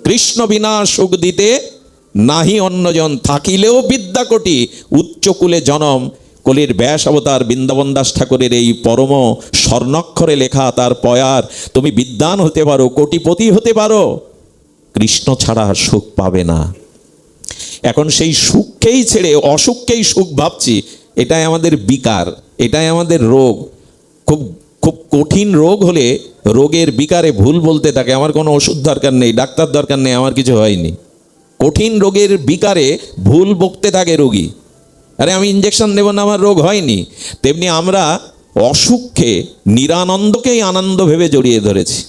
কৃষ্ণ বিনা সুখ দিতে নাহি অন্যজন, থাকিলেও বিদ্যাকোটি উচ্চকুলে জনম। কলির ব্যাস অবতার বৃন্দাবন দাস ঠাকুরের এই পরম স্বর্ণাক্ষরে লেখা তার পয়ার, তুমি বিদ্বান হতে পারো, কোটিপতি হতে পারো, কৃষ্ণ ছাড়া সুখ পাবে না। এখন সেই সুখকেই ছেড়ে অসুখকেই সুখ ভাবছি, এটাই আমাদের বিকার, এটাই আমাদের রোগ। খুব খুব কঠিন রোগ হলে রোগের বিকারে ভুল বলতে থাকে, আমার কোনো ওষুধ দরকার নেই, ডাক্তার দরকার নেই, আমার কিছু হয়নি। কঠিন রোগের বিকারে ভুল বকতে থাকে রোগী, আরে আমি ইঞ্জেকশন নেব না, আমার রোগ হয়নি। তেমনি আমরা অসুখকে, নিরানন্দকেই আনন্দ ভেবে জড়িয়ে ধরেছি।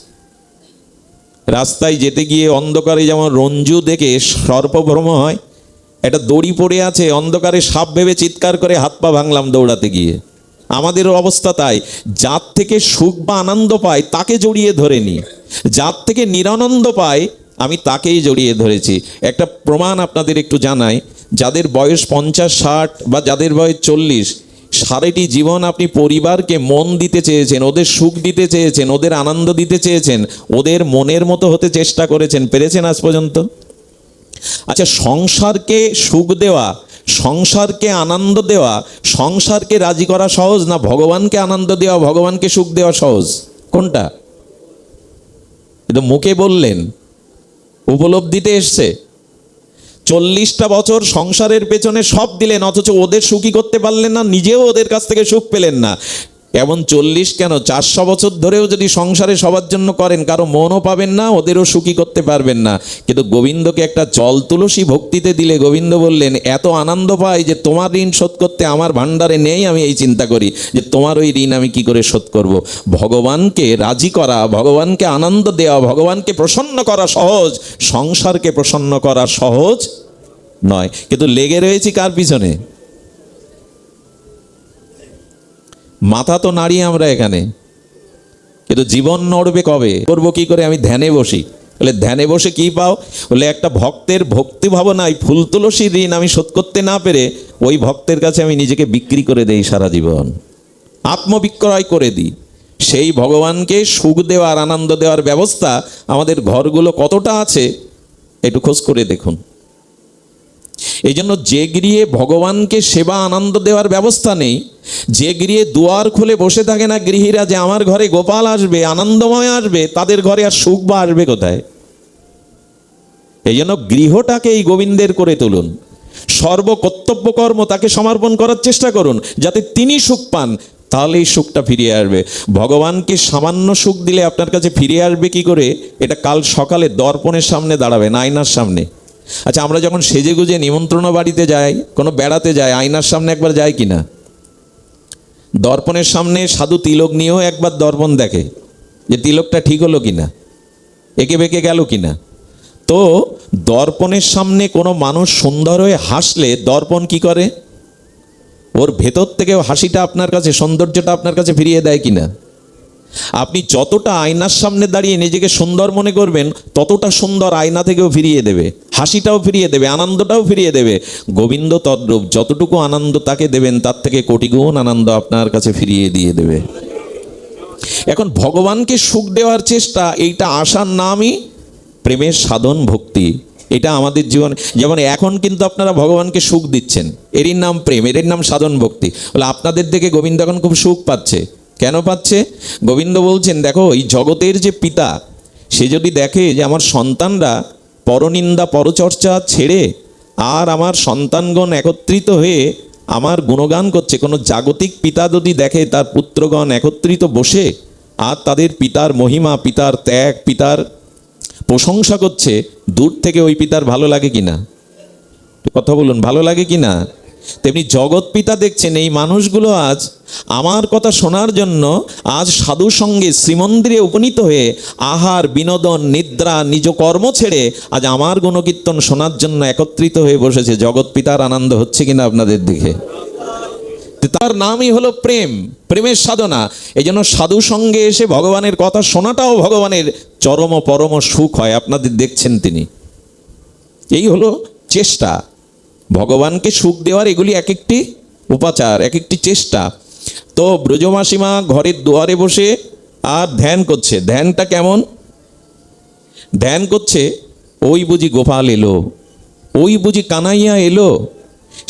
রাস্তায় যেতে গিয়ে অন্ধকারে যেমন রঞ্জু দেখে সর্পভ্রম হয়, একটা দড়ি পড়ে আছে, অন্ধকারে সাপ ভেবে চিৎকার করে হাত পা ভাঙলাম দৌড়াতে গিয়ে। আমাদেরও অবস্থা তাই, যার থেকে সুখ বা আনন্দ পাই তাকে জড়িয়ে ধরে নি, যার থেকে নিরানন্দ পাই আমি তাকেই জড়িয়ে ধরেছি। একটা প্রমাণ আপনাদের একটু জানাই, যাদের বয়স 50-60 বা যাদের বয়স 40, সারাটি জীবন আপনি পরিবারকে মন দিতে চেয়েছেন, ওদের সুখ দিতে চেয়েছেন, ওদের আনন্দ দিতে চেয়েছেন, ওদের মনের মতো হতে চেষ্টা করেছেন, পেরেছেন আজ পর্যন্ত? আচ্ছা, সংসারকে সুখ দেওয়া, সংসারকে আনন্দ দেওয়া, সংসারকে রাজি করা সহজ না ভগবানকে আনন্দ দেওয়া, ভগবানকে সুখ দেওয়া সহজ? কোনটা? কিন্তু মুখে বললেন, উপলব্ধিতে এসছে। 40টা বছর সংসারের পেছনে সব দিলেন, অথচ ওদের সুখী করতে পারলেন না, নিজেও ওদের কাছ থেকে সুখ পেলেন না। এমন 40 কেন, 400 বছর ধরেও যদি সংসারে সবার জন্য করেন, কারো মনও পাবেন না, ওদেরও সুখী করতে পারবেন না। কিন্তু গোবিন্দকে একটা জল তুলসী ভক্তিতে দিলে গোবিন্দ বললেন, এত আনন্দ পাই যে তোমার ঋণ শোধ করতে আমার ভাণ্ডারে নেই, আমি এই চিন্তা করি যে তোমার ওই ঋণ আমি কি করে শোধ করব। ভগবানকে রাজি করা, ভগবানকে আনন্দ দেওয়া, ভগবানকে প্রসন্ন করা সহজ, সংসারকে প্রসন্ন করা সহজ নয়। কিন্তু লেগে রয়েছি কার পিছনে? মাথা তো নাড়িয়ে আমরা এখানে, কিন্তু জীবন নড়বে কবে? করবো কি করে? আমি ধ্যানে বসি। বলে ধ্যানে বসে কি পাও? বলে একটা ভক্তের ভক্তি ভাবনায় ফুল তুলসী ঋণ আমি শোধ করতে না পেরে ওই ভক্তের কাছে আমি নিজেকে বিক্রি করে দেই, সারা জীবন আত্মবিক্রয় করে দিই। সেই ভগবানকে সুখ দেওয়ার, আনন্দ দেওয়ার ব্যবস্থা আমাদের ঘরগুলো কতটা আছে একটু খোঁজ করে দেখুন। এই জন্য যে গৃহে ভগবানকে সেবা আনন্দ দেওয়ার ব্যবস্থা নেই, যে গৃহে দুয়ার খুলে বসে থাকে না গৃহীরা যে আমার ঘরে গোপাল আসবে, আনন্দময় আসবে, তাদের ঘরে আর সুখ বা আসবে কোথায়? এই জন্য গৃহটাকে এই গোবিন্দের করে তুলুন, সর্বকর্তব্য কর্ম তাকে সমর্পণ করার চেষ্টা করুন, যাতে তিনি সুখ পান, তাহলে এই সুখটা ফিরিয়ে আসবে। ভগবানকে সামান্য সুখ দিলে আপনার কাছে ফিরে আসবে কি করে? এটা কাল সকালে দর্পণের সামনে দাঁড়াবেন, আয়নার সামনে। আচ্ছা, আমরা যখন সেজে গুজে নিমন্ত্রণ বাড়িতে যাই, কোনো বেড়াতে যাই, আয়নার সামনে একবার যাই কিনা? দর্পণের সামনে সাধু তিলক নিয়েও একবার দর্পণ দেখে যে তিলকটা ঠিক হলো কিনা, একে বেঁকে গেল কিনা। তো দর্পণের সামনে কোনো মানুষ সুন্দর হয়ে হাসলে দর্পণ কি করে? ওর ভেতর থেকেও হাসিটা আপনার কাছে, সৌন্দর্যটা আপনার কাছে ফিরিয়ে দেয় কিনা? আপনি যতটা আয়নার সামনে দাঁড়িয়ে নিজেকে সুন্দর মনে করবেন, ততটা সুন্দর আয়না থেকেও ফিরিয়ে দেবে, হাসিটাও ফিরিয়ে দেবে, আনন্দটাও ফিরিয়ে দেবে। গোবিন্দ তদ্রূপ, যতটুকু আনন্দ তাকে দেবেন তার থেকে কোটি গুণ আনন্দ আপনার কাছে ফিরিয়ে দিয়ে দেবে। এখন ভগবানকে সুখ দেওয়ার চেষ্টা, এইটা আসার নামই প্রেমের সাধন ভক্তি। এটা আমাদের জীবন, যেমন এখন কিন্তু আপনারা ভগবানকে সুখ দিচ্ছেন, এরই নাম প্রেম, এরই নাম সাধন ভক্তি। বলে আপনাদের দেখে গোবিন্দ এখন খুব সুখ পাচ্ছে। কেন পাচ্ছে? গোবিন্দ বলছেন, দেখো এই জগতের যে পিতা, সে যদি দেখে যে আমার সন্তানরা পরনিন্দা পরচর্চা ছেড়ে আর আমার সন্তানগণ একত্রিত হয়ে আমার গুণগান করছে, কোনো জাগতিক পিতা যদি দেখে তার পুত্রগণ একত্রিত বসে আর তাদের পিতার মহিমা, পিতার ত্যাগ, পিতার প্রশংসা করছে, দূর থেকে ওই পিতার ভালো লাগে কিনা? কথা বলুন, ভালো লাগে কিনা? তেমনি জগৎ পিতা দেখছেন এই মানুষগুলো আজ আমার কথা শোনার জন্য আজ সাধু সঙ্গে শ্রীমন্দিরে উপনীত হয়ে আহার, বিনোদন, নিদ্রা, নিজ কর্ম ছেড়ে আজ আমার গুণকীর্তন শোনার জন্য একত্রিত হয়ে বসেছে। জগৎ পিতার আনন্দ হচ্ছে কিনা আপনাদের দিকে? তার নামই হলো প্রেম, প্রেমের সাধনা। এই জন্য সাধু সঙ্গে এসে ভগবানের কথা শোনাটাও ভগবানের চরম পরম সুখ হয়। আপনাদের দেখছেন তিনি, এই হলো চেষ্টা ভগবানকে সুখ দেওয়ার। এগুলি এক একটি উপাচার, এক একটি চেষ্টা। তো ব্রজমাসিমা ঘরের দুয়ারে বসে আর ধ্যান করছে। ধ্যানটা কেমন? ধ্যান করছে, ওই বুঝি গোপাল এলো, ওই বুঝি কানাইয়া এলো,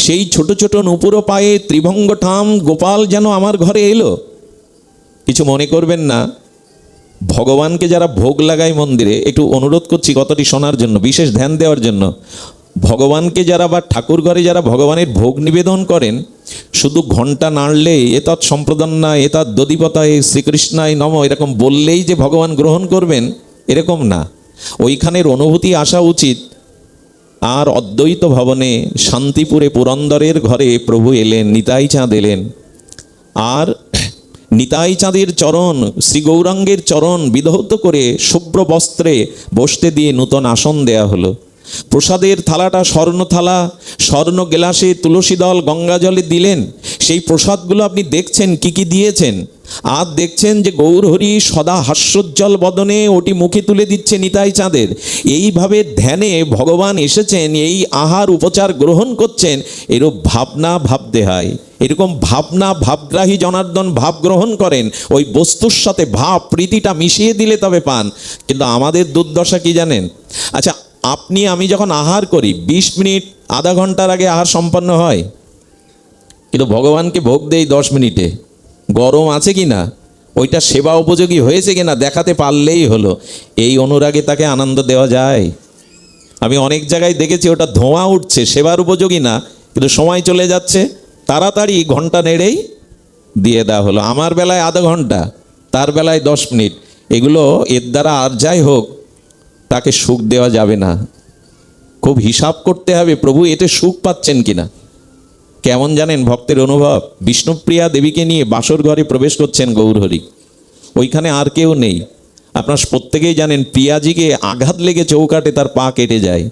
সেই ছোট ছোট নুপুর পায়ে ত্রিভঙ্গ ঠাম গোপাল যেন আমার ঘরে এলো। কিছু মনে করবেন না, ভগবানকে যারা ভোগ লাগায় মন্দিরে, একটু অনুরোধ করছি কথাটি শোনার জন্য, বিশেষ ধ্যান দেওয়ার জন্য। ভগবানকে যারা বা ঠাকুর ঘরে যারা ভগবানের ভোগ নিবেদন করেন, শুধু ঘণ্টা নাড়লে এতৎ সম্প্রদান্না এতৎ দধিপতায় শ্রীকৃষ্ণায় নম এরকম বললেই যে ভগবান গ্রহণ করবেন এরকম না, ওইখানের অনুভূতি আসা উচিত। আর অদ্বৈত ভবনে শান্তিপুরে পুরন্দরের ঘরে প্রভু এলেন, নিতাই চাঁদ এলেন। আর নিতাই চাঁদের চরণ, শ্রী গৌরাঙ্গের চরণ বিধৌত করে শুভ্র বস্ত্রে বসতে দিয়ে নূতন আসন দেয়া হলো। প্রসাদের থালাটা স্বর্ণ থালা, স্বর্ণ গ্লাসে তুলসী দল গঙ্গা জলে দিলেন। সেই প্রসাদগুলো আপনি দেখছেন কি কি দিয়েছেন, আর দেখছেন যে গৌরহরি সদা হাস্যোজ্জ্বল বদনে ওটি মুখে তুলে দিচ্ছে নিতাই চাঁদের। এইভাবে ধ্যানে ভগবান এসেছেন, এই আহার উপচার গ্রহণ করছেন, এরূপ ভাবনা ভাবতে হয়। এরকম ভাবনা ভাবগ্রাহী জনার্দন ভাব গ্রহণ করেন, ওই বস্তুর সাথে ভাব প্রীতিটা মিশিয়ে দিলে তবে পান। কিন্তু আমাদের দুর্দশা কি জানেন? আচ্ছা, আপনি আমি যখন আহার করি 20 মিনিট আধা ঘন্টার আগে আহার সম্পন্ন হয়, কিন্তু ভগবানকে ভোগ দেই 10 মিনিটে। গরম আছে কি না, ওইটা সেবা উপযোগী হয়েছে কিনা দেখাতে পারলেই হলো। এই অনুরাগে তাকে আনন্দ দেওয়া যায়? আমি অনেক জায়গায় দেখেছি ওটা ধোঁয়া উঠছে, সেবার উপযোগী না, কিন্তু সময় চলে যাচ্ছে, তাড়াতাড়ি ঘন্টা নেড়েই দিয়ে দেওয়া হলো। আমার বেলায় আধা ঘন্টা, তার বেলায় 10 মিনিট। এগুলো এর দ্বারা আর যাই হোক তাকে সুখ দেওয়া যাবে না। খুব হিসাব করতে হবে প্রভু এতে সুখ পাচ্ছেন কিনা। কেমন জানেন ভক্তের অনুভব? বিষ্ণুপ্রিয়া দেবীকে নিয়ে বাসর ঘরে প্রবেশ করছেন গৌরহরি, ওইখানে আর কেউ নেই। আপনারা প্রত্যেকেই জানেন প্রিয়াজিকে আঘাত লেগে চৌকাটে তার পা কেটে যায়,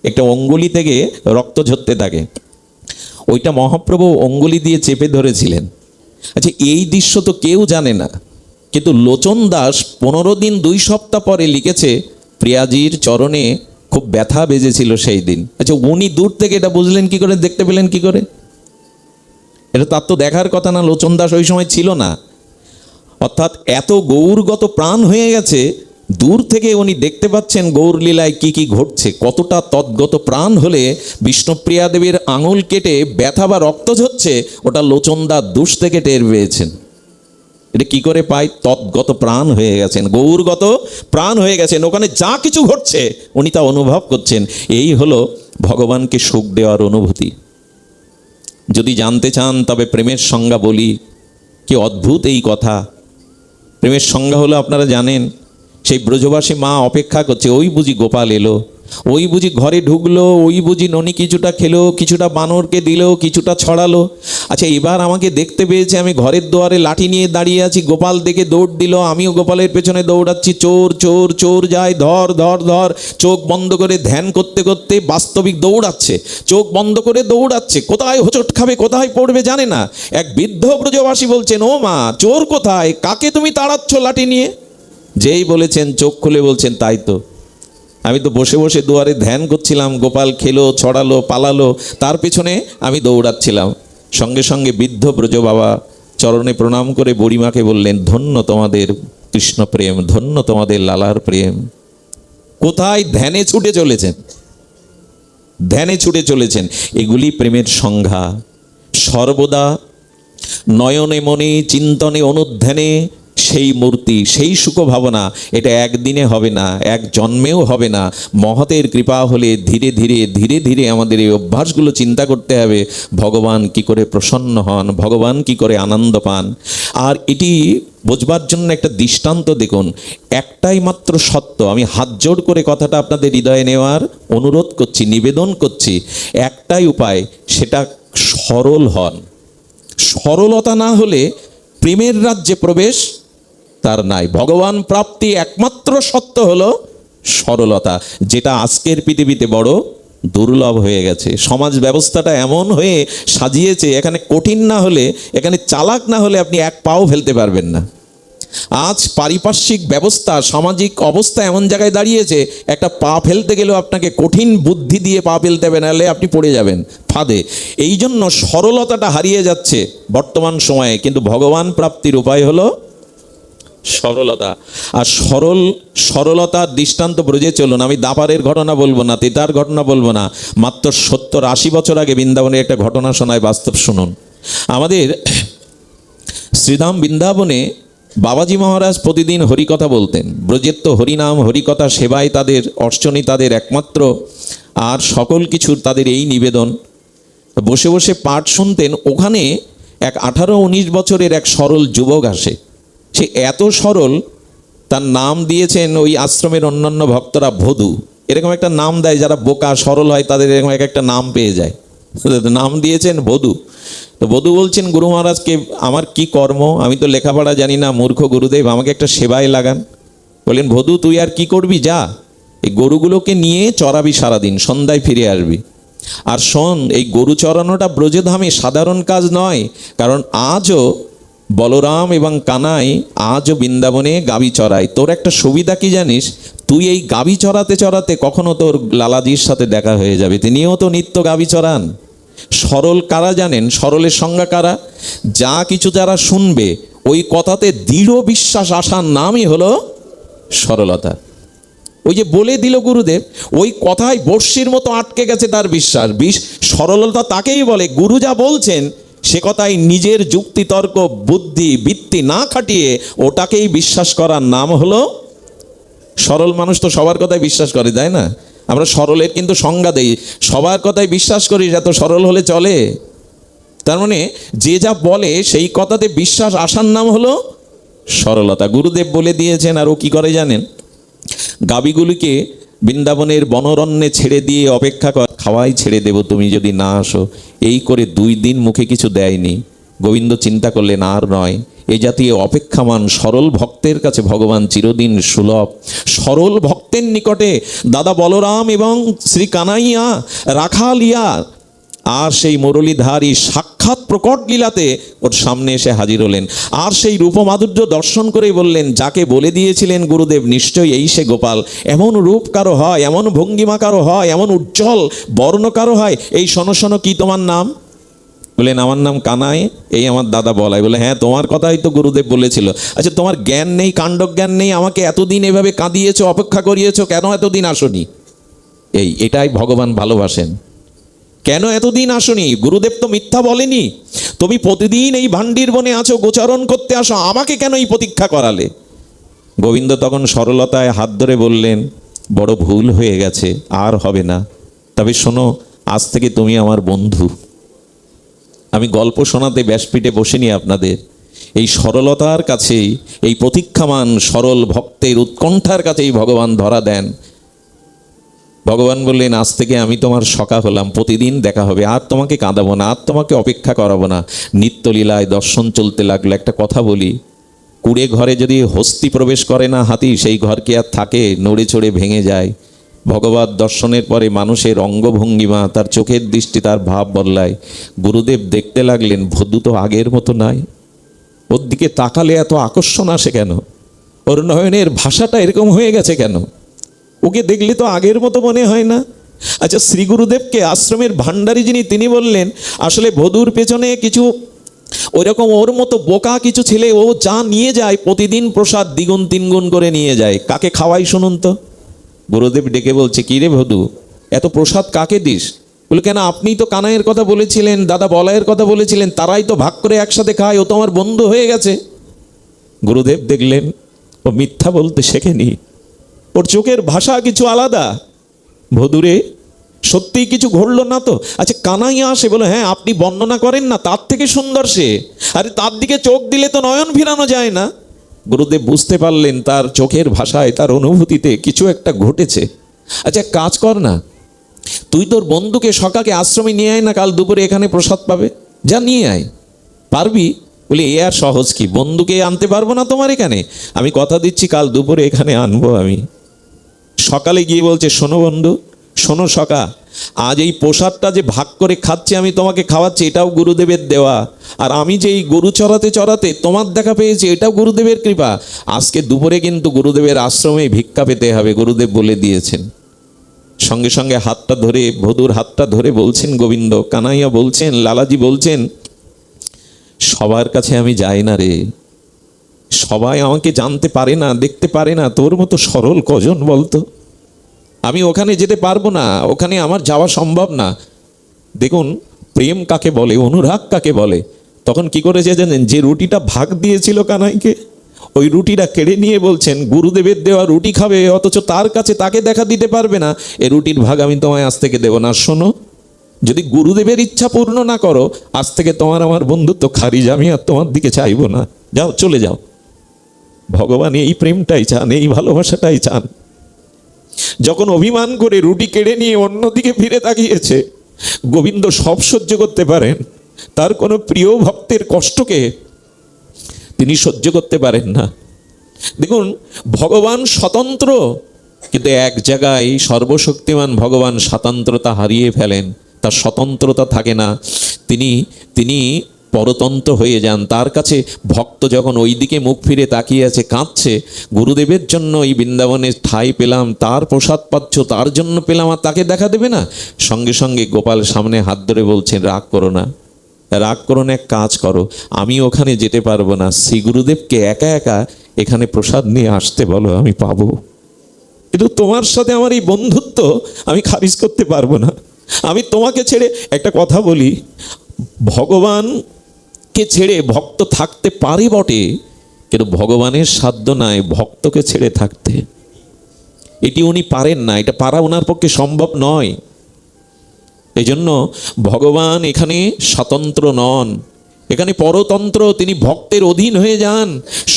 একটা অঙ্গুলি থেকে রক্ত ঝরতে থাকে। ওইটা মহাপ্রভু অঙ্গুলি দিয়ে চেপে ধরেছিলেন। আচ্ছা, এই দৃশ্য তো কেউ জানে না, কিন্তু লোচন দাস 15 দিন 2 সপ্তাহ পরে লিখেছে প্রিয়াজির চরণে খুব ব্যথা বেজেছিল সেই দিন। আচ্ছা, উনি দূর থেকে এটা বুঝলেন কি করে, দেখতে পেলেন কি করে? এটা তার তো দেখার কথা না, লোচন দাস ওই সময় ছিল না। অর্থাৎ এত গৌরগত প্রাণ হয়ে গেছে, দূর থেকে উনি দেখতে পাচ্ছেন গৌর লীলায় কি কি ঘটছে। কতটা তদ্গত প্রাণ হলে বিষ্ণুপ্রিয়া দেবীর আঙুল কেটে ব্যথা বা রক্ত ঝরছে, ওটা লোচনদা দুষ থেকে টের পেয়েছেন। এটা কি করে পাই? তদ্গত প্রাণ হয়ে গেছেন, গৌরগত প্রাণ হয়ে গেছেন, ওখানে যা কিছু ঘটছে উনি তা অনুভব করছেন। এই হলো ভগবানকে সুখ দেওয়ার অনুভূতি। যদি জানতে চান তবে প্রেমের সংজ্ঞা বলি, কি অদ্ভুত এই কথা। প্রেমের সংজ্ঞা হলো আপনারা জানেন, সেই ব্রজবাসী মা অপেক্ষা করছে, ওই বুঝি গোপাল এলো, ওই বুঝি ঘরে ঢুকলো, ওই বুঝি ননি কিছুটা খেলো, কিছুটা বানরকে দিল, কিছুটা ছড়ালো। আচ্ছা, এবার আমাকে দেখতে পেয়েছে, আমি ঘরের দুয়ারে লাঠি নিয়ে দাঁড়িয়ে আছি, গোপাল দেখে দৌড় দিল, আমিও গোপালের পেছনে দৌড়াচ্ছি। চোর চোর চোর যায়, ধর ধর ধর। চোখ বন্ধ করে ধ্যান করতে করতে বাস্তবিক দৌড়াচ্ছে, চোখ বন্ধ করে দৌড়াচ্ছে, কোথায় হোঁচট খাবে কোথায় পড়বে জানে না। এক বৃদ্ধ ব্রজবাসী বলছেন, ও মা, চোর কোথায়, কাকে তুমি তাড়াচ্ছ লাঠি নিয়ে? যেই বলেছেন চোখ খুলে বলছেন, তাই তো, আমি তো বসে বসে দুয়ারে ধ্যান করছিলাম, গোপাল খেলো, ছড়ালো, পালালো, তার পেছনে আমি দৌড়াচ্ছিলাম। সঙ্গে সঙ্গে বৃদ্ধ ব্রজ বাবা চরণে প্রণাম করে বুড়িমাকে বললেন, ধন্য তোমাদের কৃষ্ণ প্রেম, ধন্য তোমাদের লালার প্রেম। কোথায় ধ্যানে ছুটে চলেছেন, ধ্যানে ছুটে চলেছেন। এগুলি প্রেমের সংজ্ঞা। সর্বদা নয়নে মনে চিন্তনে অনুধ্যানে সেই মূর্তি, সেই সুখ ভাবনা, এটা একদিনে হবে না, এক জন্মেও হবে না। মহতের কৃপা হলে ধীরে ধীরে ধীরে ধীরে আমাদের এই অভ্যাসগুলো চিন্তা করতে হবে। ভগবান কি করে প্রসন্ন হন, ভগবান কি করে আনন্দ পান। আর এটি বোঝবার জন্য একটা দৃষ্টান্ত দেখুন। একটাই মাত্র সত্য, আমি হাত জোড় করে কথাটা আপনাদের হৃদয়ে নেওয়ার অনুরোধ করছি, নিবেদন করছি। একটাই উপায়, সেটা সরল হন। সরলতা না হলে প্রেমের রাজ্যে প্রবেশ তার নাই। ভগবান প্রাপ্তি একমাত্র সত্য হলো সরলতা, যেটা আজকের পৃথিবীতে বড় দুর্লভ হয়ে গেছে। সমাজ ব্যবস্থাটা এমন হয়ে সাজিয়েছে, এখানে কঠিন না হলে, এখানে চালাক না হলে আপনি এক পাও ফেলতে পারবেন না। আজ পারিপার্শ্বিক ব্যবস্থা, সামাজিক অবস্থা এমন জায়গায় দাঁড়িয়েছে, একটা পা ফেলতে গেলেও আপনাকে কঠিন বুদ্ধি দিয়ে পা ফেলতে হবে, নাহলে আপনি পড়ে যাবেন ফাঁদে। এই জন্য সরলতাটা হারিয়ে যাচ্ছে বর্তমান সময়ে। কিন্তু ভগবান প্রাপ্তির উপায় হলো সরলতা। আর সরলতার দৃষ্টান্ত ব্রজে চলুন। আমি দাপারের ঘটনা বলবো না, তেতার ঘটনা বলবো না, মাত্র 70-80 বছর আগে বৃন্দাবনের একটা ঘটনা শোনায়, বাস্তব শুনুন। আমাদের শ্রীধাম বৃন্দাবনে বাবাজি মহারাজ প্রতিদিন হরিকথা বলতেন। ব্রজের তো হরিনাম হরিকথা সেবায় তাদের অর্চনী, তাদের একমাত্র, আর সকল কিছুর তাদের এই নিবেদন। বসে বসে পাঠ শুনতেন। ওখানে এক 18-19 বছরের এক সরল যুবক আসে। সে এত সরল, তার নাম দিয়েছেন ওই আশ্রমের অন্যান্য ভক্তরা ভদু। এরকম একটা নাম দেয়, যারা বোকা সরল হয় তাদের এরকম এক একটা নাম পেয়ে যায়, নাম দিয়েছেন ভদু। তো বধূ বলছেন, গুরু মহারাজকে আমার কি কর্ম, আমি তো লেখাপড়া জানি না, মূর্খ গুরুদেব, আমাকে একটা সেবায় লাগান। বললেন, ভদু তুই আর কি করবি, যা এই গরুগুলোকে নিয়ে চড়াবি সারাদিন, সন্ধ্যায় ফিরে আসবি। আর শোন, এই গরু চড়ানোটা ব্রজধামে সাধারণ কাজ নয়, কারণ আজও বলরাম এবং কানাই আজও বৃন্দাবনে গাভী চড়ায়। তোর একটা সুবিধা কি জানিস, তুই এই গাভী চড়াতে চড়াতে কখনো তোর লালাজির সাথে দেখা হয়ে যাবে, তিনিও তো নিত্য গাভী চড়ান। সরল কারা জানেন? সরলের সংজ্ঞা কারা? যা কিছু যারা শুনবে ওই কথাতে দৃঢ় বিশ্বাস আসার নামই হলো সরলতা। ওই যে বলে দিল গুরুদেব, ওই কথায় বর্ষির মতো আটকে গেছে তার বিশ্বাস। সরলতা তাকেই বলে, গুরু যা বলছেন সে কথায় নিজের যুক্তি তর্ক বুদ্ধি বৃত্তি না খাটিয়ে ওটাকেই বিশ্বাস করার নাম হলো সরল। মানুষ তো সবার কথায় বিশ্বাস করে, তাই না? আমরা সরলের কিন্তু সংজ্ঞা দেই, সবার কথায় বিশ্বাস করি, এত সরল হলে চলে? তার মানে যে যা বলে সেই কথাতে বিশ্বাস আসার নাম হলো সরলতা। গুরুদেব বলে দিয়েছেন। আর ও কি করে জানেন? গাভীগুলিকে বৃন্দাবনের বনরণ্যে ছেড়ে দিয়ে অপেক্ষা কর, খাওয়াই ছেড়ে দেব তুমি যদি না আসো। এই করে 2 দিন মুখে কিছু দেয়নি। গোবিন্দ চিন্তা করলেন, আর নয়, এই জাতীয় অপেক্ষামান সরল ভক্তের কাছে ভগবান চিরদিন সুলভ। সরল ভক্তের নিকটে দাদা বলরাম এবং শ্রী কানাইয়া রাখালিয়া আর সেই মুরলীধারী সাক্ষাৎ প্রকট লীলাতে ওর সামনে এসে হাজির হলেন। আর সেই রূপমাধুর্য দর্শন করেই বললেন, যাকে বলে দিয়েছিলেন গুরুদেব নিশ্চয়ই এই সে গোপাল। এমন রূপ কারো হয়, এমন ভঙ্গিমা কারো হয়, এমন উজ্জ্বল বর্ণ কারো হয়। এই শোনো শোনো, কি তোমার নাম? বললেন, আমার নাম কানাই, এই আমার দাদা বলাই। বলে, হ্যাঁ তোমার কথাই তো গুরুদেব বলেছিল। আচ্ছা তোমার জ্ঞান নেই, কাণ্ডজ্ঞান নেই, আমাকে এতদিন এভাবে কাঁদিয়েছো, অপেক্ষা করিয়েছো, কেন এতদিন আসনি? এটাই ভগবান ভালোবাসেন। কেন এতদিন আসনি? গুরুদেব তো মিথ্যা বলেনি, তুমি প্রতিদিন এই ভান্ডির বনে আছো, গোচারণ করতে আসো, আমাকে কেন এই প্রতীক্ষা করালে? গোবিন্দ তখন সরলতায় হাত ধরে বললেন, বড় ভুল হয়ে গেছে, আর হবে না। তবে শোনো, আজ থেকে তুমি আমার বন্ধু। আমি গল্প শোনাতে ব্যাসপীঠে বসিনি আপনাদের, এই সরলতার কাছেই, এই প্রতীক্ষামান সরল ভক্তের উৎকণ্ঠার কাছেই ভগবান ধরা দেন। ভগবান বললেন, আজ থেকে আমি তোমার সখা হলাম, প্রতিদিন দেখা হবে, আর তোমাকে কাঁদাবো না, আর তোমাকে অপেক্ষা করাবো না। নিত্যলীলায় দর্শন চলতে লাগলো। একটা কথা বলি, কুড়ে ঘরে যদি হস্তি প্রবেশ করে না হাতি, সেই ঘর কি আর থাকে? নড়ে চড়ে ভেঙে যায়। ভগবত দর্শনের পরে মানুষের অঙ্গভঙ্গিমা, তার চোখের দৃষ্টি, তার ভাব বদলায়। গুরুদেব দেখতে লাগলেন, ভদু তো আগের মতো নাই, ওর দিকে তাকালে এত আকর্ষণ আসে কেন? ওর নয়নের ভাষাটা এরকম হয়ে গেছে কেন? ওকে দেখলে তো আগের মতো মনে হয় না। আচ্ছা, শ্রী গুরুদেবকে আশ্রমের ভান্ডারী যিনি, তিনি বললেন, আসলে ভদুর পেছনে কিছু ওইরকম ওর মতো বোকা কিছু ছেলে, ও যা নিয়ে যায় প্রতিদিন প্রসাদ 2-3 করে নিয়ে যায়। কাকে খাওয়াই শুনুন তো? গুরুদেব ডেকে বলছে, কি রে ভদু, এত প্রসাদ কাকে দিস? বলে, কেন আপনি তো কানাইয়ের কথা বলেছিলেন, দাদা বলাইয়ের কথা বলেছিলেন, তারাই তো ভাগ করে একসাথে খায়, ও তো আমার বন্ধু হয়ে গেছে। গুরুদেব দেখলেন ও মিথ্যা বলতে শেখেনি, ওর চোখের ভাষা কিছু আলাদা। ভদুরে সত্যিই কিছু ঘটল না তো? আচ্ছা কানাইয়া আসে বলে, হ্যাঁ আপনি বর্ণনা করেন না, তার থেকে সুন্দর সে, আরে তার দিকে চোখ দিলে তো নয়ন ফিরানো যায় না। গুরুদেব বুঝতে পারলেন তার চোখের ভাষায়, তার অনুভূতিতে কিছু একটা ঘটেছে। আচ্ছা কাজ কর না, তুই তোর বন্ধুকে সকাকে আশ্রমে নিয়ে আয় না, কাল দুপুরে এখানে প্রসাদ পাবে, যা নিয়ে আয়। পারবি? বলি, এ আর সহজ কি, বন্ধুকে আনতে পারবো না তোমার এখানে? আমি কথা দিচ্ছি কাল দুপুরে এখানে আনবো আমি। সকালে গিয়ে বলছে, শোনো বন্ধু, শোনো সকা, আজ এই প্রসাদটা যে ভাগ করে খাচ্ছি আমি, তোমাকে খাওয়াচ্ছি, এটাও গুরুদেবের দেওয়া। আর আমি যে এই গরু চড়াতে চড়াতে তোমার দেখা পেয়েছি, এটাও গুরুদেবের কৃপা। আজকে দুপুরে কিন্তু গুরুদেবের আশ্রমে ভিক্ষা পেতে হবে, গুরুদেব বলে দিয়েছেন। সঙ্গে সঙ্গে হাতটা ধরে, ভদুর হাতটা ধরে বলছেন গোবিন্দ, কানাইয়া বলছেন, লালাজি বলছেন, সবার কাছে আমি যাই না রে, সবাই আমাকে জানতে পারে না, দেখতে পারে না, তোর মতো সরল কজন বলতো? আমি ওখানে যেতে পারবো না, ওখানে আমার যাওয়া সম্ভব না। দেখুন প্রেম কাকে বলে, অনুরাগ কাকে বলে। তখন কি করেছে জানেন? যে রুটিটা ভাগ দিয়েছিল কানাইকে, ওই রুটিটা কেড়ে নিয়ে বলছেন, গুরুদেবের দেওয়া রুটি খাবে, অথচ তার কাছে তাকে দেখা দিতে পারবে না, এ রুটির ভাগ আমি তোমায় আজ থেকে দেবো না। শোনো, যদি গুরুদেবের ইচ্ছা পূর্ণ না করো, আজ থেকে তোমার আমার বন্ধুত্ব খারিজ, আমি আর তোমার দিকে চাইবো না, যাও চলে যাও। ভগবান এই প্রেমটাই চান, এই ভালোবাসাটাই চান। যখন অভিমান করে রুটি কেড়ে নিয়ে অন্যদিকে ফিরে তাকিয়েছে, গোবিন্দ সব সহ্য করতে পারেন, তার কোনো প্রিয় ভক্তের কষ্টকে তিনি সহ্য করতে পারেন না। দেখুন, ভগবান স্বতন্ত্র, কিন্তু এক জায়গায় সর্বশক্তিমান ভগবান স্বাতন্ত্রতা হারিয়ে ফেলেন, তার স্বতন্ত্রতা থাকে না, তিনি পরতন্ত্র হয়ে যান। তার কাছে ভক্ত যখন ওই দিকে মুখ ফিরে তাকিয়ে আছে, কাঁদছে, গুরুদেবের জন্য এই বৃন্দাবনে ঠাঁই পেলাম, তার প্রসাদ পাচ্ছ, তার জন্য পেলাম, আর তাকে দেখা দেবে না? সঙ্গে সঙ্গে গোপাল সামনে হাত ধরে বলছেন, রাগ করো না, রাগ করো না, এক কাজ করো, আমি ওখানে যেতে পারবো না, শ্রী গুরুদেবকে একা একা এখানে প্রসাদ নিয়ে আসতে বলো, আমি পাবো। কিন্তু তোমার সাথে আমার এই বন্ধুত্ব আমি খারিজ করতে পারবো না। আমি তোমাকে ছেড়ে, একটা কথা বলি, ভগবানকে ছেড়ে ভক্ত থাকতে পারে বটে, কিন্তু ভগবানের সাধ্য নাই ভক্তকে ছেড়ে থাকতে। এটি উনি পারেন না, এটা পারা ওনার পক্ষে সম্ভব নয়। এই জন্য ভগবান এখানে স্বতন্ত্র নন, এখানে পরতন্ত্র। তিনি ভক্তের অধীন হয়ে যান,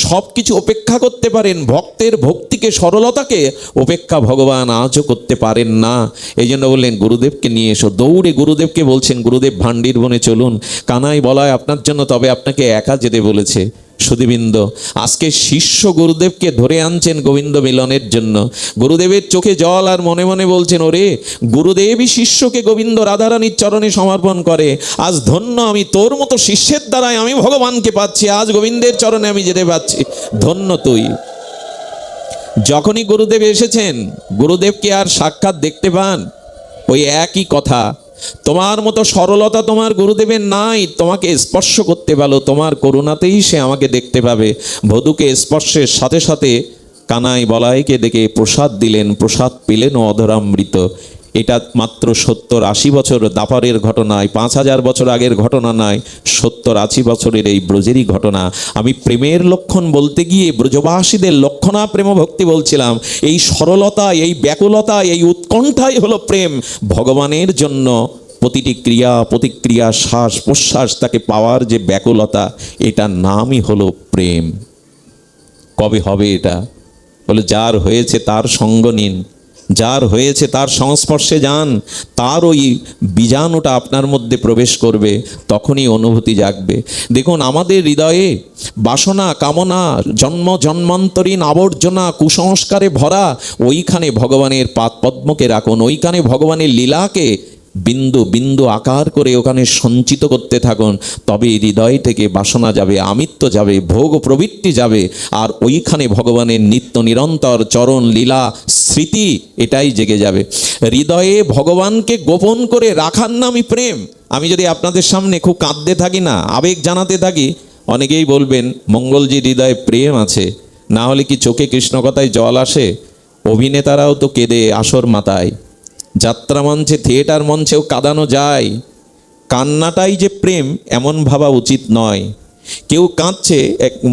সব কিছু উপেক্ষা করতে পারেন, ভক্তের ভক্তিকে, সরলতাকে উপেক্ষা ভগবান আজও করতে পারেন না। এই জন্য বললেন, গুরুদেবকে নিয়ে এসো। দৌড়ে গুরুদেবকে বলছেন, গুরুদেব ভান্ডির বনে চলুন, কানাই বলায় আপনার জন্য, তবে আপনাকে একা যেতে বলেছে। সুধীবৃন্দ, আজকে শিষ্য গুরুদেবকে ধরে আনছেন গোবিন্দ মিলনের জন্য। গুরুদেবের চোখে জল, আর মনে মনে বলছেন, ওরে গুরুদেবই শিষ্যকে গোবিন্দ রাধারানীর চরণে সমর্পণ করে, আজ ধন্য আমি, তোর মতো শিষ্যের দ্বারাই আমি ভগবানকে পাচ্ছি, আজ গোবিন্দের চরণে আমি যেতে পাচ্ছি, ধন্য তুই। যখনই গুরুদেব এসেছেন, গুরুদেবকে আর সাক্ষাৎ দেখতে পান, ওই একই কথা, তোমার মতো সরলতা তোমার গুরুদেবের নাই, তোমাকে স্পর্শ করতে পারো, তোমার করুণাতেই সে আমাকে দেখতে পাবে। বধূকে স্পর্শের সাথে সাথে কানাই বলাইকে দেখে প্রসাদ দিলেন, প্রসাদ পেলেন অধরামৃত। এটা মাত্র 70-80 বছর দাপারের ঘটনায়, 5000 বছর আগের ঘটনা নয়, 70-80 বছরের এই ব্রজেরই ঘটনা। আমি প্রেমের লক্ষণ বলতে গিয়ে ব্রজবাসীদের লক্ষণা প্রেম ভক্তি বলছিলাম। এই সরলতা, এই ব্যাকুলতা, এই উৎকণ্ঠাই হলো প্রেম। ভগবানের জন্য প্রতিটি ক্রিয়া প্রতিক্রিয়া, শ্বাস প্রশ্বাস, তাকে পাওয়ার যে ব্যাকুলতা, এটার নামই হলো প্রেম। কবে হবে এটা? বলে, যার হয়েছে তার সঙ্গ নিন, যার হয়েছে তার সংস্পর্শে যান, তার ওই বীজাণুটা আপনার মধ্যে প্রবেশ করবে, তখনই অনুভূতি জাগবে। দেখুন, আমাদের হৃদয়ে বাসনা, কামনা, জন্ম জন্মান্তরীণ আবর্জনা, কুসংস্কারে ভরা, ওইখানে ভগবানের পাদপদ্মকে রাখুন, ওইখানে ভগবানের লীলাকে বিন্দু বিন্দু আকার করে ওখানে সঞ্চিত করতে থাকুন, তবে হৃদয় থেকে বাসনা যাবে, আমিত্ব যাবে, ভোগ প্রবৃত্তি যাবে, আর ওইখানে ভগবানের নিত্য নিরন্তর চরণ লীলা স্মৃতি এটাই জেগে যাবে। হৃদয়ে ভগবানকে গোপন করে রাখার নামই প্রেম। আমি যদি আপনাদের সামনে খুব কাঁদতে থাকি না, আবেগ জানাতে থাকি, অনেকেই বলবেন, মঙ্গলজির হৃদয়ে প্রেম আছে, না হলে কি চোখে কৃষ্ণকথায় জল আসে? অভিনেতারাও তো কেঁদে আসর মাতায়, যাত্রা মঞ্চে, থিয়েটার মঞ্চেও কাঁদানো যায়। কান্নাটাই যে প্রেম এমন ভাবা উচিত নয়। কেউ কাঁদছে,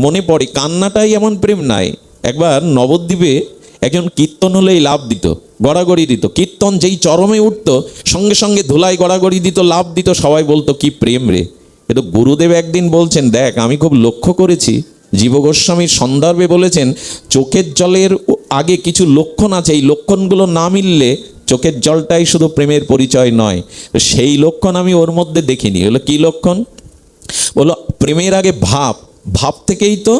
মনে পড়ে কান্নাটাই এমন প্রেম নাই। একবার নবদ্বীপে একজন কীর্তন হলেই লাভ দিত, গড়াগড়ি দিত। কীর্তন যেই চরমে উঠত, সঙ্গে সঙ্গে ধুলাই গড়াগড়ি দিত, লাভ দিত। সবাই বলতো, কি প্রেম রে। কিন্তু গুরুদেব একদিন বলছেন, দেখ, আমি খুব লক্ষ্য করেছি, জীব গোস্বামীর সন্দর্ভে বলেছেন, চোখের জলের আগে কিছু লক্ষণ আছে, এই লক্ষণগুলো না মিললে চোখের জলটাই শুধু প্রেমের পরিচয় নয়। সেই লক্ষণ আমি ওর মধ্যে দেখিনি। হলো কি লক্ষণ? বলো, প্রেমের আগে ভাব, ভাব থেকেই তো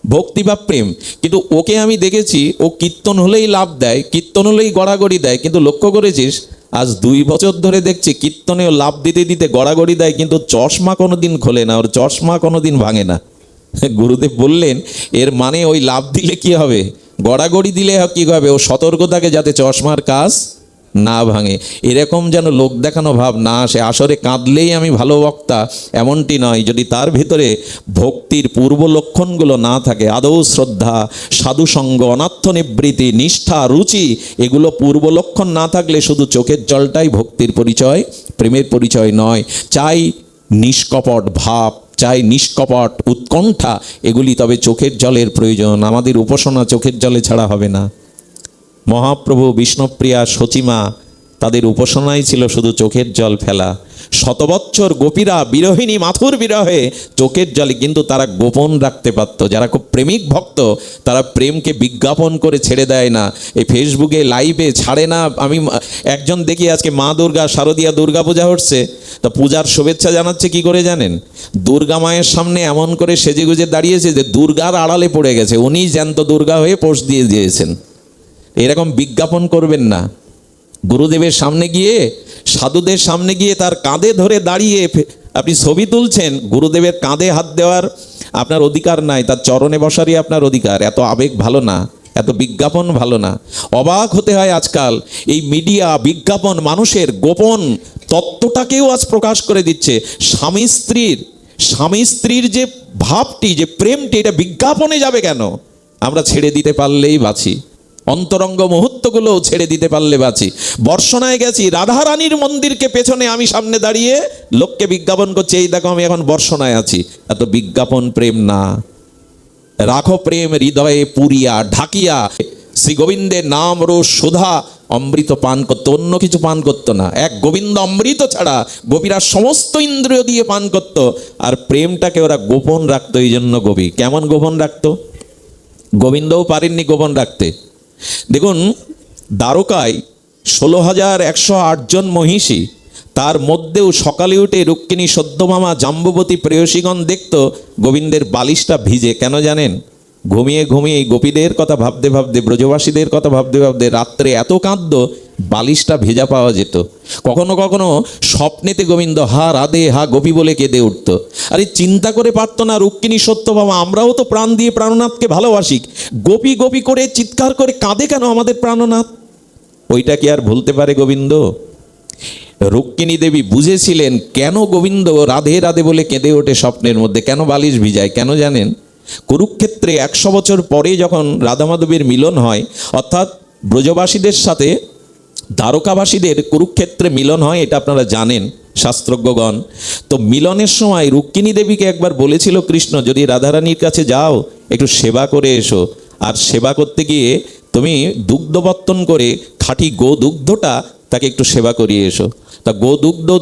ভক্তি বা প্রেম। কিন্তু ওকে আমি দেখেছি, ও কীর্তন হলেই লাভ দেয়, কীর্তন হলেই গড়াগড়ি দেয়। কিন্তু লক্ষ্য করেছিস, আজ 2 বছর ধরে দেখছি কীর্তনেও লাভ দিতে দিতে গড়াগড়ি দেয়, কিন্তু চশমা কোনো দিন খোলে না, ওর চশমা কোনো দিন ভাঙে না। গুরুদেব বললেন, এর মানে ওই লাভ দিলে কি হবে, গড়াগড়ি দিলে কি হবে, ও সতর্ক থাকে যাতে চশমার কাজ না ভাঙে। এরকম যেন লোক দেখানো ভাব না আসে। আসরে কাঁদলেই আমি ভালো বক্তা, এমনটি নয়। যদি তার ভিতরে ভক্তির পূর্ব লক্ষণগুলো না থাকে, আদৌ শ্রদ্ধা, সাধুসঙ্গ, অনাত্ম নিবৃত্তি, নিষ্ঠা, রুচি, এগুলো পূর্ব লক্ষণ না থাকলে শুধু চোখের জলটাই ভক্তির পরিচয়, প্রেমের পরিচয় নয়। চাই নিষ্কপট ভাব, চাই নিষ্কপট উৎকণ্ঠা, এগুলি তবে চোখের জলের প্রয়োজন। আমাদের উপাসনা চোখের জলে ছাড়া হবে না। মহাপ্রভু বিষ্ণুপ্রিয়া সচিমা তাদের উপাসনাই ছিল শুধু চোখের জল ফেলা। শতবৎসর গোপীরা বিরহিণী মাথুর বিরহে চোখের জলে, কিন্তু তারা গোপন রাখতে পারত। যারা খুব প্রেমিক ভক্ত তারা প্রেমকে বিজ্ঞাপন করে ছেড়ে দেয় না, এই ফেসবুকে লাইভে ছাড়ে না। আমি একজন দেখি আজকে মা দুর্গা, শারদীয়া দুর্গা পূজা হচ্ছে, তা পূজার শুভেচ্ছা জানাচ্ছে কি করে জানেন? দুর্গা মায়ের সামনে এমন করে সেজেগুজে দাঁড়িয়েছে যে দুর্গার আড়ালে পড়ে গেছে, উনি জ্যান্ত দুর্গা হয়ে পোস্ট দিয়ে দিয়েছেন। এরকম বিজ্ঞাপন করবেন না। গুরুদেবের সামনে গিয়ে, সাধুদের সামনে গিয়ে তার কাঁধে ধরে দাঁড়িয়ে আপনি ছবি তুলছেন, গুরুদেবের কাঁধে হাত দেওয়ার আপনার অধিকার নাই, তার চরণে বসারই আপনার অধিকার। এত আবেগ ভালো না, এত বিজ্ঞাপন ভালো না। অবাক হতে হয় আজকাল এই মিডিয়া বিজ্ঞাপন মানুষের গোপন তত্ত্বটাকেও আজ প্রকাশ করে দিচ্ছে। স্বামী স্ত্রীর যে ভাবটি, যে প্রেমটি, এটা বিজ্ঞাপনে যাবে কেন? আমরা ছেড়ে দিতে পারলেই বাঁচি, অন্তরঙ্গ মুহূর্তগুলো ছেড়ে দিতে পারলে বাঁচি। বর্ষণায় গেছি, রাধারানীর মন্দিরকে পেছনে আমি সামনে দাঁড়িয়ে লোককে বিজ্ঞাপন করছি, এই দেখো আমি এখন বর্ষণায় আছি। এত বিজ্ঞাপন প্রেম না। রাখো প্রেম হৃদয়ে পুরিয়া ঢাকিয়া, শ্রী গোবিন্দের নাম রস সুধা অমৃত পান করতো, অন্য কিছু পান করতো না। এক গোবিন্দ অমৃত ছাড়া গোপীরা সমস্ত ইন্দ্রিয় দিয়ে পান করত। আর প্রেমটাকে ওরা গোপন রাখতো। এই জন্য গোপী কেমন গোপন রাখতো? গোবিন্দও পারেননি গোপন রাখতে। দেখুন, দ্বারকায় 16,108 জন মহিষী, তার মধ্যেও সকালে উঠে রুক্মিণী সদ্যমামা জাম্বুবতী প্রেয়সীগণ দেখত গোবিন্দের বালিশটা ভিজে। কেন জানেন? ঘুমিয়ে ঘুমিয়ে এই গোপীদের কথা ভাবতে ভাবতে, ব্রজবাসীদের কথা ভাবতে ভাবতে রাত্রে এত কাঁদত, বালিশটা ভেজা পাওয়া যেত। কখনো কখনো স্বপ্নেতে গোবিন্দ হা রাধে হা গোপী বলে কেঁদে উঠত। আরে চিন্তা করে পারতো না রুক্মিণী সত্যভামা, আমরাও তো প্রাণ দিয়ে প্রাণনাথকে ভালোবাসি, গোপী গোপী করে চিৎকার করে কাঁদে কেন আমাদের প্রাণনাথ? ওইটা কি আর ভুলতে পারে গোবিন্দ? রুক্মিণী দেবী বুঝেছিলেন কেন গোবিন্দ রাধে রাধে বলে কেঁদে ওঠে স্বপ্নের মধ্যে, কেন বালিশ ভিজায়। কেন জানেন? কুরুক্ষেত্রে 100 বছর পরে যখন রাধা মাধবের মিলন হয়, অর্থাৎ ব্রজবাসীদের সাথে দ্বারকাবাসীদের কুরুক্ষেত্রে মিলন হয়, এটা আপনারা জানেন শাস্ত্রজ্ঞগণ। তো মিলনের সময় রুক্মিণী দেবীকে একবার বলেছিল কৃষ্ণ, যদি রাধারানীর কাছে যাও একটু সেবা করে এসো, আর সেবা করতে গিয়ে তুমি দুগ্ধবর্তন করে খাঁটি গোদুগ্ধটা তাকে একটু সেবা করিয়ে এসো। তা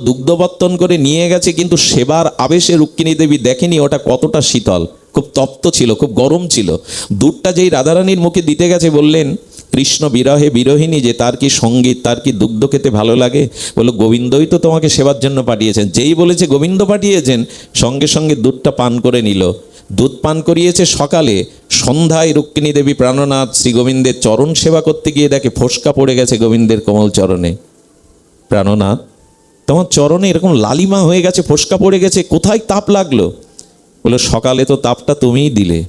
দুগ্ধবর্তন করে নিয়ে গেছে, কিন্তু সেবার আবেশে রুক্মিণী দেবী দেখেনি ওটা কতটা শীতল, খুব তপ্ত ছিল, খুব গরম ছিল। দুধটা যেই রাধারানীর মুখে দিতে গেছে, বললেন কৃষ্ণ বিরহে বিরহিণী যে, তার কি সঙ্গীত, তার কি দুগ্ধ খেতে ভালো লাগে? বললো গোবিন্দই তো তোমাকে সেবার জন্য পাঠিয়েছেন। যেই বলেছে গোবিন্দ পাঠিয়েছেন, সঙ্গে সঙ্গে দুধটা পান করে নিল। দুধ পান করিয়েছে সকালে, সন্ধ্যায় রুক্মিণী দেবী প্রাণনাথ শ্রী গোবিন্দের চরণ সেবা করতে গিয়ে দেখে ফোসকা পড়ে গেছে গোবিন্দের কোমল চরণে। প্রাণনাথ, তোমার চরণে এরকম লালিমা হয়ে গেছে, ফোসকা পড়ে গেছে, কোথায় তাপ লাগলো? বলে সকালে তো তাপটা তুমিই দিলে।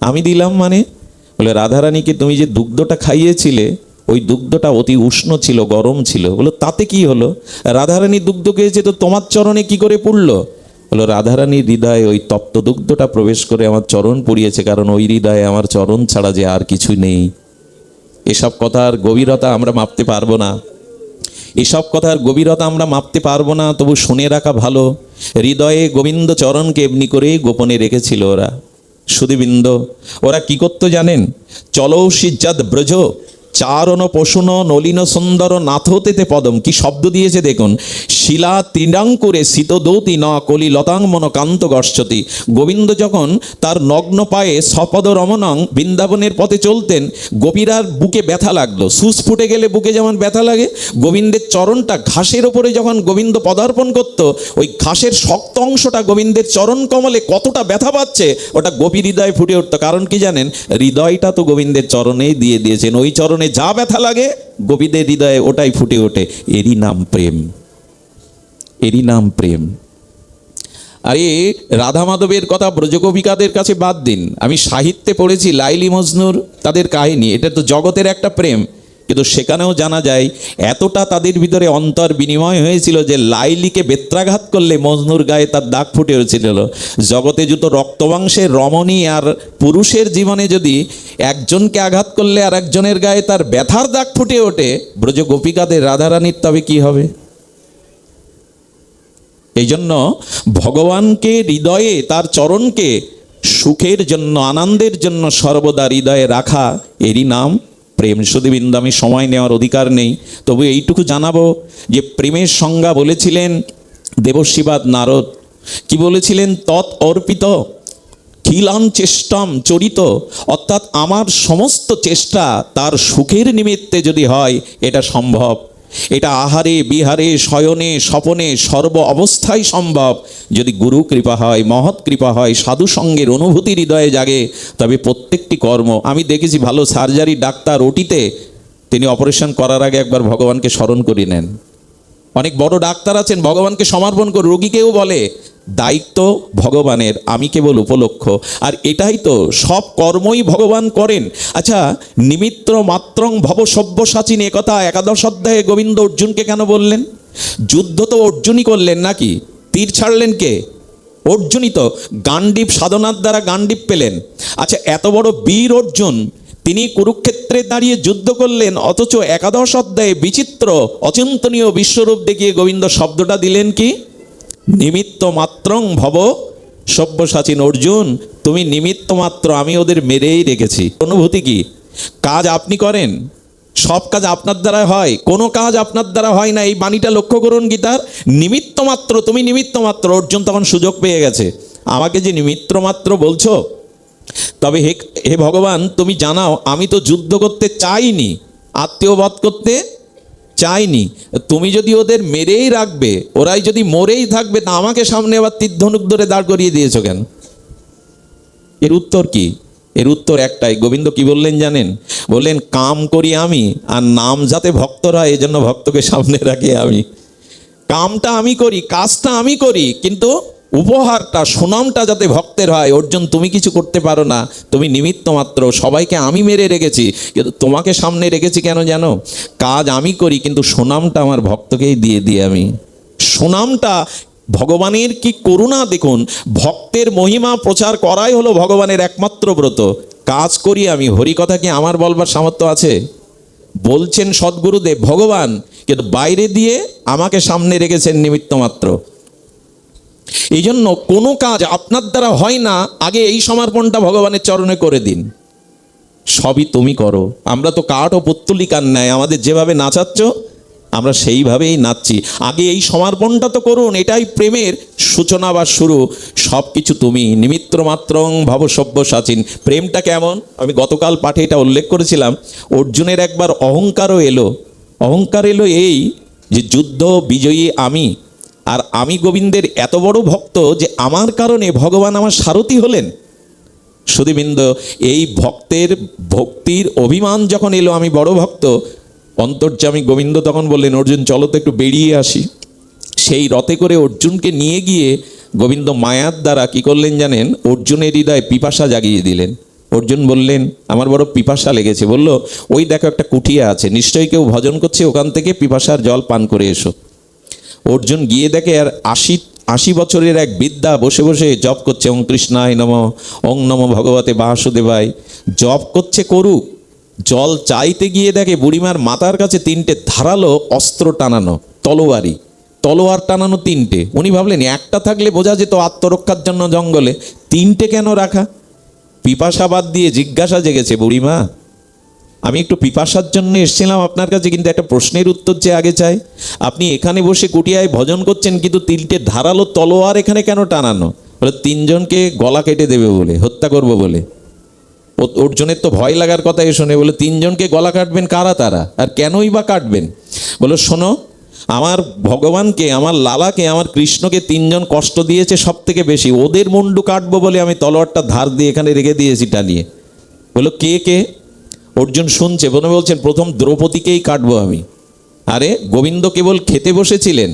আমি দিলাম মানে? বলে রাধারানীকে তুমি যে দুগ্ধটা খাইয়েছিলে, ওই দুগ্ধটা অতি উষ্ণ ছিল, গরম ছিল। বলো তাতে কি হলো? রাধারানী দুগ্ধ খেয়েছে তো তোমার চরণে কি করে পড়লো? বলো রাধারানীর হৃদয়ে ওই তপ্ত দুগ্ধটা প্রবেশ করে আমার চরণ পুড়িয়েছে, কারণ ওই হৃদয়ে আমার চরণ ছাড়া যে আর কিছু নেই। এসব কথার গভীরতা আমরা মাপতে পারবো না, এসব কথার গভীরতা আমরা মাপতে পারবো না, তবু শুনে রাখা ভালো। হৃদয়ে গোবিন্দ চরণকে এমনি করেই গোপনে রেখেছিল ওরা। সুধীবৃন্দ, ওরা কি করতো জানেন? চলো সিজ্জাত ব্রজ চারণ পশুন নলিন সুন্দর নাথতেতে পদম। কি শব্দ দিয়েছে দেখুন। শিলা তৃণাঙ্কুরে শীতদৌতি ন কলি লতাং মন কান্ত গর্ষতি। গোবিন্দ যখন তার নগ্ন পায়ে সপদ রমণং বৃন্দাবনের পথে চলতেন, গোপীরার বুকে ব্যথা লাগলো। সুস ফুটে গেলে বুকে যেমন ব্যথা লাগে, গোবিন্দের চরণটা ঘাসের ওপরে যখন গোবিন্দ পদার্পণ করত, ওই ঘাসের শক্ত অংশটা গোবিন্দের চরণ কমলে কতটা ব্যথা পাচ্ছে, ওটা গোপী হৃদয়ে ফুটে উঠতো। কারণ কি জানেন? হৃদয়টা তো গোবিন্দের চরণেই দিয়ে দিয়েছেন, ওই চরণে যা ব্যথা লাগে গোপীদের হৃদয়ে ওটাই ফুটে ওঠে। এরই নাম প্রেম, এরই নাম প্রেম। আরে রাধা মাধবের কথা ব্রজগোপিকাদের কাছে বাদ দিন, আমি সাহিত্যে পড়েছি লাইলি মজনুর তাদের কাহিনী, এটা তো জগতের একটা প্রেম। কিন্তু সেখানেও জানা যায় এতটা তাদের ভিতরে অন্তর বিনিময় হয়েছিল যে লাইলিকে বেত্রাঘাত করলে মজনুর গায়ে তার দাগ ফুটে উঠেছিল। জগতে যত রক্তমাংসের রমণী আর পুরুষের জীবনে যদি একজনকে আঘাত করলে আর একজনের গায়ে তার ব্যথার দাগ ফুটে ওঠে, ব্রজ গোপিকাদের রাধারানীর তবে কি হবে? এই জন্য ভগবানকে হৃদয়ে, তার চরণকে সুখের জন্য, আনন্দের জন্য সর্বদা হৃদয়ে রাখা, এরই নাম প্রেম। সুধীবৃন্দ, আমি সময় নেওয়ার অধিকার নেই, তবু এইটুকু জানাবো যে প্রেমের সংজ্ঞা বলেছিলেন দেবশ্রীবাদ নারদ। কি বলেছিলেন? তৎ অর্পিত খিলাম চেষ্টাম চরিত, অর্থাৎ আমার সমস্ত চেষ্টা তার সুখের নিমিত্তে যদি হয় এটা সম্ভব। এটা আহারে বিহারে শয়নে স্বপনে সর্ব অবস্থায় সম্ভব। যদি গুরু কৃপা হয়, মহৎ কৃপা হয়, সাধু সঙ্গের অনুভূতি হৃদয়ে জাগে, তবে প্রত্যেকটি কর্ম। আমি দেখেছি ভালো সার্জারি ডাক্তার ওটিতে তিনি অপারেশন করার আগে একবার ভগবানকে স্মরণ করে নেন। অনেক বড় ডাক্তার আছেন ভগবানকে সমর্পণ করে, রোগীকেও বলে দায়িত্ব ভগবানের, আমি কেবল উপলক্ষ। আর এটাই তো, সব কর্মই ভগবান করেন। আচ্ছা, নিমিত্ত মাত্রং ভব সব্যসাচিন, একথা একাদশ অধ্যায়ে গোবিন্দ অর্জুনকে কেন বললেন? যুদ্ধ তো অর্জুনই করলেন নাকি? তীর ছাড়লেন কে? অর্জুনই তো। গান্ডীব সাধনার দ্বারা গান্ডীব পেলেন। আচ্ছা, এত বড় বীর অর্জুন, তিনি কুরুক্ষেত্রে দাঁড়িয়ে যুদ্ধ করলেন, অথচ একাদশ অধ্যায়ে বিচিত্র অচিন্তনীয় বিশ্বরূপ দেখিয়ে গোবিন্দ শব্দটা দিলেন কি? নিমিত্ত মাত্রং ভব সব্যসাচিন। অর্জুন, তুমি নিমিত্ত মাত্র, আমি ওদের মেরেই রেখেছি। অনুভূতি কি? কাজ আপনি করেন, সব কাজ আপনার দ্বারা হয়, কোনো কাজ আপনার দ্বারা হয় না। এই বাণীটা লক্ষ্য করুন গীতার। নিমিত্ত মাত্র, তুমি নিমিত্ত মাত্র। অর্জুন তখন সুযোগ পেয়ে গেছে, আমাকে যে নিমিত্ত মাত্র বলছো, তবে হে ভগবান, তুমি জানাও আমি তো যুদ্ধ করতে চাইনি, আত্মীয়বধ করতে চাইনি। তুমি যদি ওদের মেরেই রাখবে, ওরাই যদি মরেই থাকবে, তা আমাকে সামনে আবার তীর ধনুক ধরে দাঁড় করিয়ে দিয়েছো কেন? এর উত্তর কি? এর উত্তর একটাই। গোবিন্দ কি বললেন জানেন? বললেন, কাম করি আমি, আর নাম যাতে ভক্তরা, এই জন্য ভক্তকে সামনে রাখি আমি। কামটা আমি করি, কাজটা আমি করি, কিন্তু উপহারটা, সুনামটা যাতে ভক্তের হয়। অর্জুন, তুমি কিছু করতে পারো না, তুমি নিমিত্ত মাত্র। সবাইকে আমি মেরে রেখেছি, কিন্তু তোমাকে সামনে রেখেছি কেন জানো? কাজ আমি করি, কিন্তু সুনামটা আমার ভক্তকেই দিয়ে দিই আমি। সুনামটা, ভগবানের কি করুণা দেখুন। ভক্তের মহিমা প্রচার করাই হলো ভগবানের একমাত্র ব্রত। কাজ করি আমি, হরিকথা কি আমার বলবার সামর্থ্য আছে? বলছেন সদ্গুরুদেব ভগবান, কিন্তু বাইরে দিয়ে আমাকে সামনে রেখেছেন নিমিত্ত মাত্র। এই জন্য কোনো কাজ আপনার দ্বারা হয় না, আগে এই সমর্পণটা ভগবানের চরণে করে দিন। সবই তুমি করো। আমরা তো কাঠ ও পুত্তলিকার ন্যায়, আমাদের যেভাবে নাচাচ্ছ আমরা সেইভাবেই নাচছি। আগে এই সমর্পণটা তো করুন, এটাই প্রেমের সূচনা বা শুরু। সব কিছু তুমি, নিমিত্ত মাত্রং ভব সব্যসাচিন। প্রেমটা কেমন? আমি গতকাল পাঠে এটা উল্লেখ করেছিলাম। অর্জুনের একবার অহংকারও এলো। অহংকার এলো এই যে যুদ্ধ বিজয়ী আমি, আর আমি গোবিন্দের এত বড় ভক্ত যে আমার কারণে ভগবান আমার সারথি হলেন। সুধীবৃন্দ, এই ভক্তের ভক্তির অভিমান যখন এলো, আমি বড় ভক্ত, অন্তর্যামী গোবিন্দ তখন বললেন, অর্জুন চলো তো একটু বেরিয়ে আসি। সেই রথে করে অর্জুনকে নিয়ে গিয়ে গোবিন্দ মায়ার দ্বারা কি করলেন জানেন? অর্জুনের হৃদয়ে পিপাসা জাগিয়ে দিলেন। অর্জুন বললেন, আমার বড় পিপাসা লেগেছে। বলল, ওই দেখো একটা কুঠিয়া আছে, নিশ্চয়ই কেউ ভজন করছে, ওখান থেকে পিপাসার জল পান করে এসো। অর্জুন গিয়ে দেখে, আর ৮০ বছরের এক বৃদ্ধা বসে বসে জপ করছে, ওং কৃষ্ণায় নম, ওং নম ভগবতে বাসুদেবায়। জপ করছে, করুক। জল চাইতে গিয়ে দেখে বুড়িমার মাথার কাছে 3টে ধারালো অস্ত্র টানানো, তলোয়ার টানানো 3টে। উনি ভাবলেন একটা থাকলে বোঝা যেত আত্মরক্ষার জন্য জঙ্গলে, 3টে কেন রাখা? পিপাসা বাদ দিয়ে জিজ্ঞাসা জেগেছে, বুড়িমা আমি একটু পিপাসার জন্য এসেছিলাম আপনার কাছে, কিন্তু একটা প্রশ্নের উত্তর যে আগে চাই। আপনি এখানে বসে কুটিয়ায় ভজন করছেন, কিন্তু 3টে ধারালো তলোয়ার এখানে কেন টানানো? বলে 3জনকে গলা কেটে দেবে বলে, হত্যা করবো বলে। অর্জুনের তো ভয় লাগার কথা শুনে। বলে 3জনকে গলা কাটবেন কারা তারা, আর কেনই বা কাটবেন? বলো, শোনো, আমার ভগবানকে, আমার লালাকে, আমার কৃষ্ণকে 3জন কষ্ট দিয়েছে সব থেকে বেশি, ওদের মুন্ডু কাটবো বলে আমি তলোয়ারটা ধার দিয়ে এখানে রেখে দিয়েছি টানিয়ে। বলো, কে কে? অর্জুন শুনছে, বলছেন প্রথম দ্রৌপদীকেই কাটবো আমি। আরে গোবিন্দ কেবল খেতে বসেছিলেন,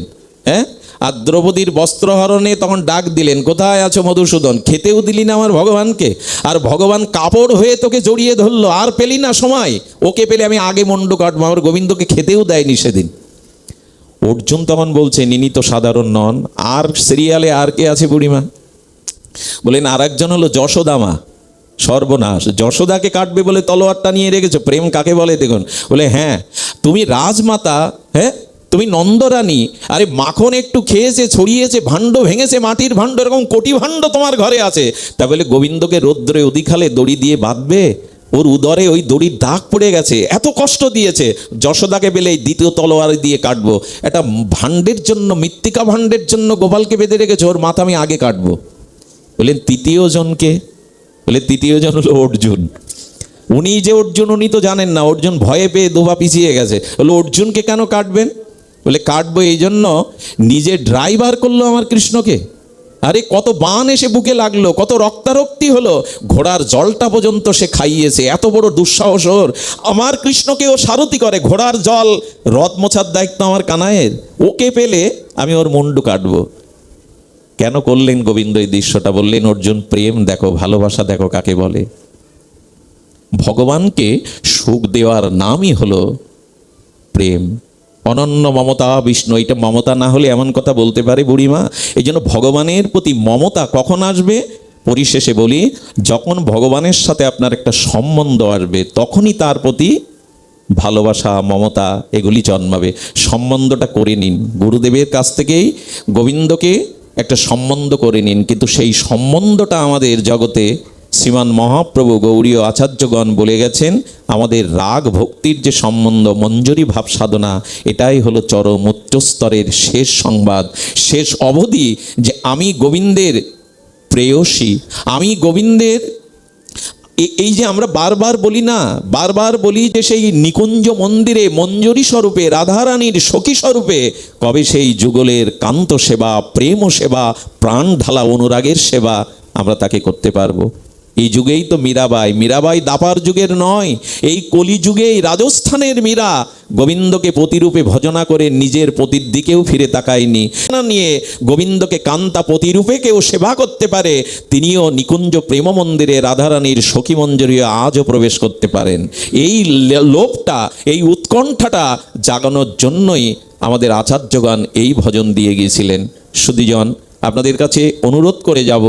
হ্যাঁ, আর দ্রৌপদীর বস্ত্রহরণে তখন ডাক দিলেন, কোথায় আছো মধুসূদন? খেতেও দিলি না আমার ভগবানকে, আর ভগবান কাপড় হয়ে তোকে জড়িয়ে ধরলো, আর পেলি না সময়। ওকে পেলে আমি আগে মুন্ডু কাটবো, আমার গোবিন্দকে খেতেও দেয়নি সেদিন। অর্জুন তখন বলছে, ইনি তো সাধারণ নন। আর সিরিয়ালে আর কে আছে বুড়িমা? বলেন, আর একজন হলো যশোদামা। সর্বনাশ, যশোদাকে কাটবে বলে তলোয়ারটা নিয়ে রেখেছো। প্রেম কাকে বলে দেখুন। বলে, হ্যাঁ তুমি রাজমাতা, হ্যাঁ তুমি নন্দরানী, আরে মাখন একটু খেয়েছে, ছড়িয়েছে, ভাণ্ড ভেঙেছে, মাটির ভাণ্ড, এরকম কোটি ভাণ্ড তোমার ঘরে আছে। তা বলে গোবিন্দকে রৌদ্রে অধিকালে দড়ি দিয়ে বাঁধবে? ওর উদরে ওই দড়ির দাগ পড়ে গেছে, এত কষ্ট দিয়েছে, যশোদাকে পেলে এই দ্বিতীয় তলোয়ার দিয়ে কাটবো। একটা ভাণ্ডের জন্য, মৃত্তিকা ভাণ্ডের জন্য গোপালকে বেঁধে রেখেছে, ওর মাথা আমি আগে কাটবো। বললেন তৃতীয় জনকে? বলে তৃতীয় জন হলো অর্জুন। উনি যে অর্জুন উনি তো জানেন না, অর্জুন ভয়ে পেয়ে দোবা পিছিয়ে গেছে। বলে অর্জুনকে কেন কাটবেন? বলে কাটবো এই জন্য, নিজে ড্রাইভার করলো আমার কৃষ্ণকে। আরে কত বান এসে বুকে লাগলো, কত রক্তারক্তি হলো, ঘোড়ার জলটা পর্যন্ত সে খাইয়েছে, এত বড় দুঃসাহস ওর। আমার কৃষ্ণকেও সারথি করে, ঘোড়ার জল রথ মোছার দায়িত্ব আমার কানাইয়ের, ওকে পেলে আমি ওর মুন্ডু কাটবো। কেন করলেন গোবিন্দ এই দৃশ্যটা? বললেন অর্জুন প্রেম দেখো, ভালোবাসা দেখো কাকে বলে। ভগবানকে সুখ দেওয়ার নামই হলো প্রেম। অনন্য মমতা বিষ্ণু, এটা মমতা না হলে এমন কথা বলতে পারে বুড়িমা? এই জন্য ভগবানের প্রতি মমতা কখন আসবে? পরিশেষে বলি, যখন ভগবানের সাথে আপনার একটা সম্বন্ধ আসবে, তখনই তার প্রতি ভালোবাসা, মমতা এগুলি জন্মাবে। সম্বন্ধটা করে নিন, গুরুদেবের কাছ থেকেই গোবিন্দকে একটা সম্বন্ধ করে নিন। কিন্তু সেই সম্বন্ধটা আমাদের জগতে শ্রীমান মহাপ্রভু গৌড়ীয় আচার্যগণ বলে গেছেন, আমাদের রাগ ভক্তির যে সম্বন্ধ, মঞ্জরি ভাব সাধনা, এটাই হলো চরম উচ্চস্তরের শেষ সংবাদ, শেষ অবধি, যে আমি গোবিন্দের প্রেয়সী, আমি গোবিন্দের। এই যে আমরা বারবার বলি না, বারবার বলি যে সেই নিকুঞ্জ মন্দিরে মঞ্জরি স্বরূপে, রাধারানীর সখী স্বরূপে কবে সেই যুগলের কান্ত সেবা, প্রেম সেবা, প্রাণ ঢালা অনুরাগের সেবা আমরা তাকে করতে পারবো? এই যুগেই তো মীরাবাই, মীরাবাই দাপার যুগের নয়, এই কলি যুগেই রাজস্থানের মীরা গোবিন্দকে প্রতিরূপে ভজনা করে নিজের পতির দিকেও ফিরে তাকায়নি। না নিয়ে গোবিন্দকে কান্তা প্রতিরূপে কেউ সেবা করতে পারে, তিনিও নিকুঞ্জ প্রেম মন্দিরে রাধারানীর সখী মঞ্জরীয় আজও প্রবেশ করতে পারেন। এই লোভটা, এই উৎকণ্ঠাটা জাগানোর জন্যই আমাদের আচার্যগণ এই ভজন দিয়ে গিয়েছিলেন। সুধীজন, আপনাদের কাছে অনুরোধ করে যাব,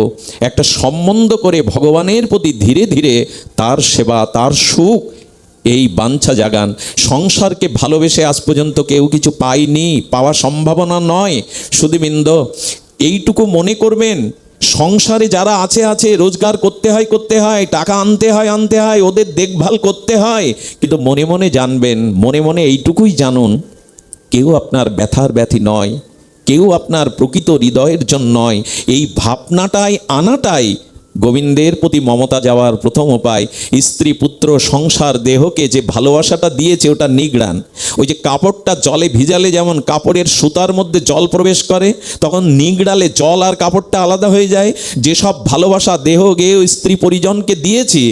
একটা সম্বন্ধ করে ভগবানের প্রতি ধীরে ধীরে তার সেবা, তার সুখ, এই বাঞ্ছা জাগান। সংসারকে ভালোবেসে আজ পর্যন্ত কেউ কিছু পায়নি, পাওয়া সম্ভাবনা নয়। সুধীবৃন্দ, এইটুকু মনে করবেন, সংসারে যারা আছে রোজগার করতে হয়, টাকা আনতে হয়, ওদের দেখভাল করতে হয়, কিন্তু মনে মনে জানবেন, মনে মনে এইটুকুই জানুন, কেউ আপনার ব্যথার ব্যথী নয়, কেউ আপনার প্রকৃত হৃদয়ের জন্য নয়। এই ভাবনাটাই আনাটাই গোবিন্দের প্রতি মমতা যাওয়ার প্রথম উপায়। স্ত্রী, পুত্র, সংসার, দেহকে যে ভালোবাসাটা দিয়েছে ওটা নিগড়ান। ওই যে কাপড়টা জলে ভিজালে যেমন কাপড়ের সুতার মধ্যে জল প্রবেশ করে, তখন নিগড়ালে জল আর কাপড়টা আলাদা হয়ে যায়। যেসব ভালোবাসা দেহ, গেহ, স্ত্রী, পরিজনকে দিয়েছি,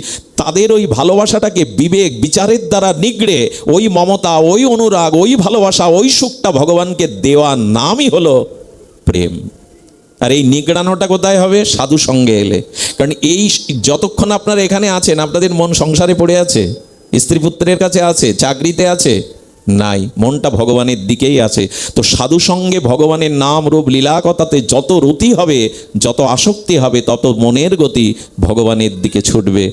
তাদের ওই ভালোবাসাটাকে বিবেক বিচারের দ্বারা নিগড়ে ওই মমতা, ওই অনুরাগ, ওই ভালোবাসা, ওই সুখটা ভগবানকে দেওয়ার নামই হলো প্রেম। আর এই নিগড়ানোটা কোথায় হবে? সাধু সঙ্গে এলে। কারণ এই যতক্ষণ আপনারা এখানে আছেন, আপনাদের মন সংসারে পড়ে আছে, স্ত্রী পুত্রের কাছে আছে, চাকরিতে আছে, নাই, মনটা ভগবানের দিকেই আছে। তো সাধু সঙ্গে ভগবানের নাম রূপ লীলা কথাতে যত রতি হবে, যত আসক্তি হবে, তত মনের গতি ভগবানের দিকে ছুটবে।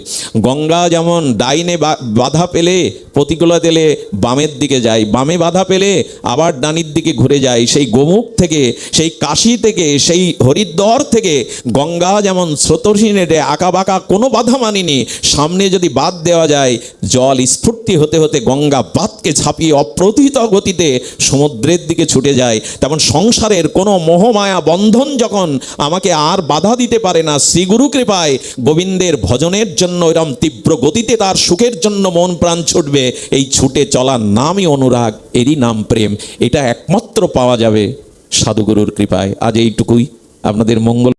গঙ্গা যেমন ডাইনে বাধা পেলে প্রতিকূলতা এলে বামের দিকে যায়, বামে বাধা পেলে আবার ডানির দিকে ঘুরে যায়। সেই গোমুখ থেকে, সেই কাশী থেকে, সেই হরিদ্বার থেকে গঙ্গা যেমন স্রোতসী নেটে আঁকা বাঁকা কোনো বাধা মানিনি, সামনে যদি বাদ দেওয়া যায়, জল স্ফূর্তি হতে হতে গঙ্গা বাঁধকে ঝাঁপিয়ে অপ্রতিহিত গতিতে সমুদ্রের দিকে ছুটে যায়। তেমন সংসারের কোনো মোহমায়া বন্ধন যখন আমাকে আর বাধা দিতে পারে না, শ্রীগুরু কৃপায় গোবিন্দের ভজনের জন্য এরম তীব্র গতিতে তার সুখের জন্য মন প্রাণ ছুটবে। এই ছুটে চলার নামই অনুরাগ, এরই নাম প্রেম। এটা একমাত্র পাওয়া যাবে সাধুগুরুর কৃপায়। আজ এইটুকুই, আপনাদের মঙ্গল।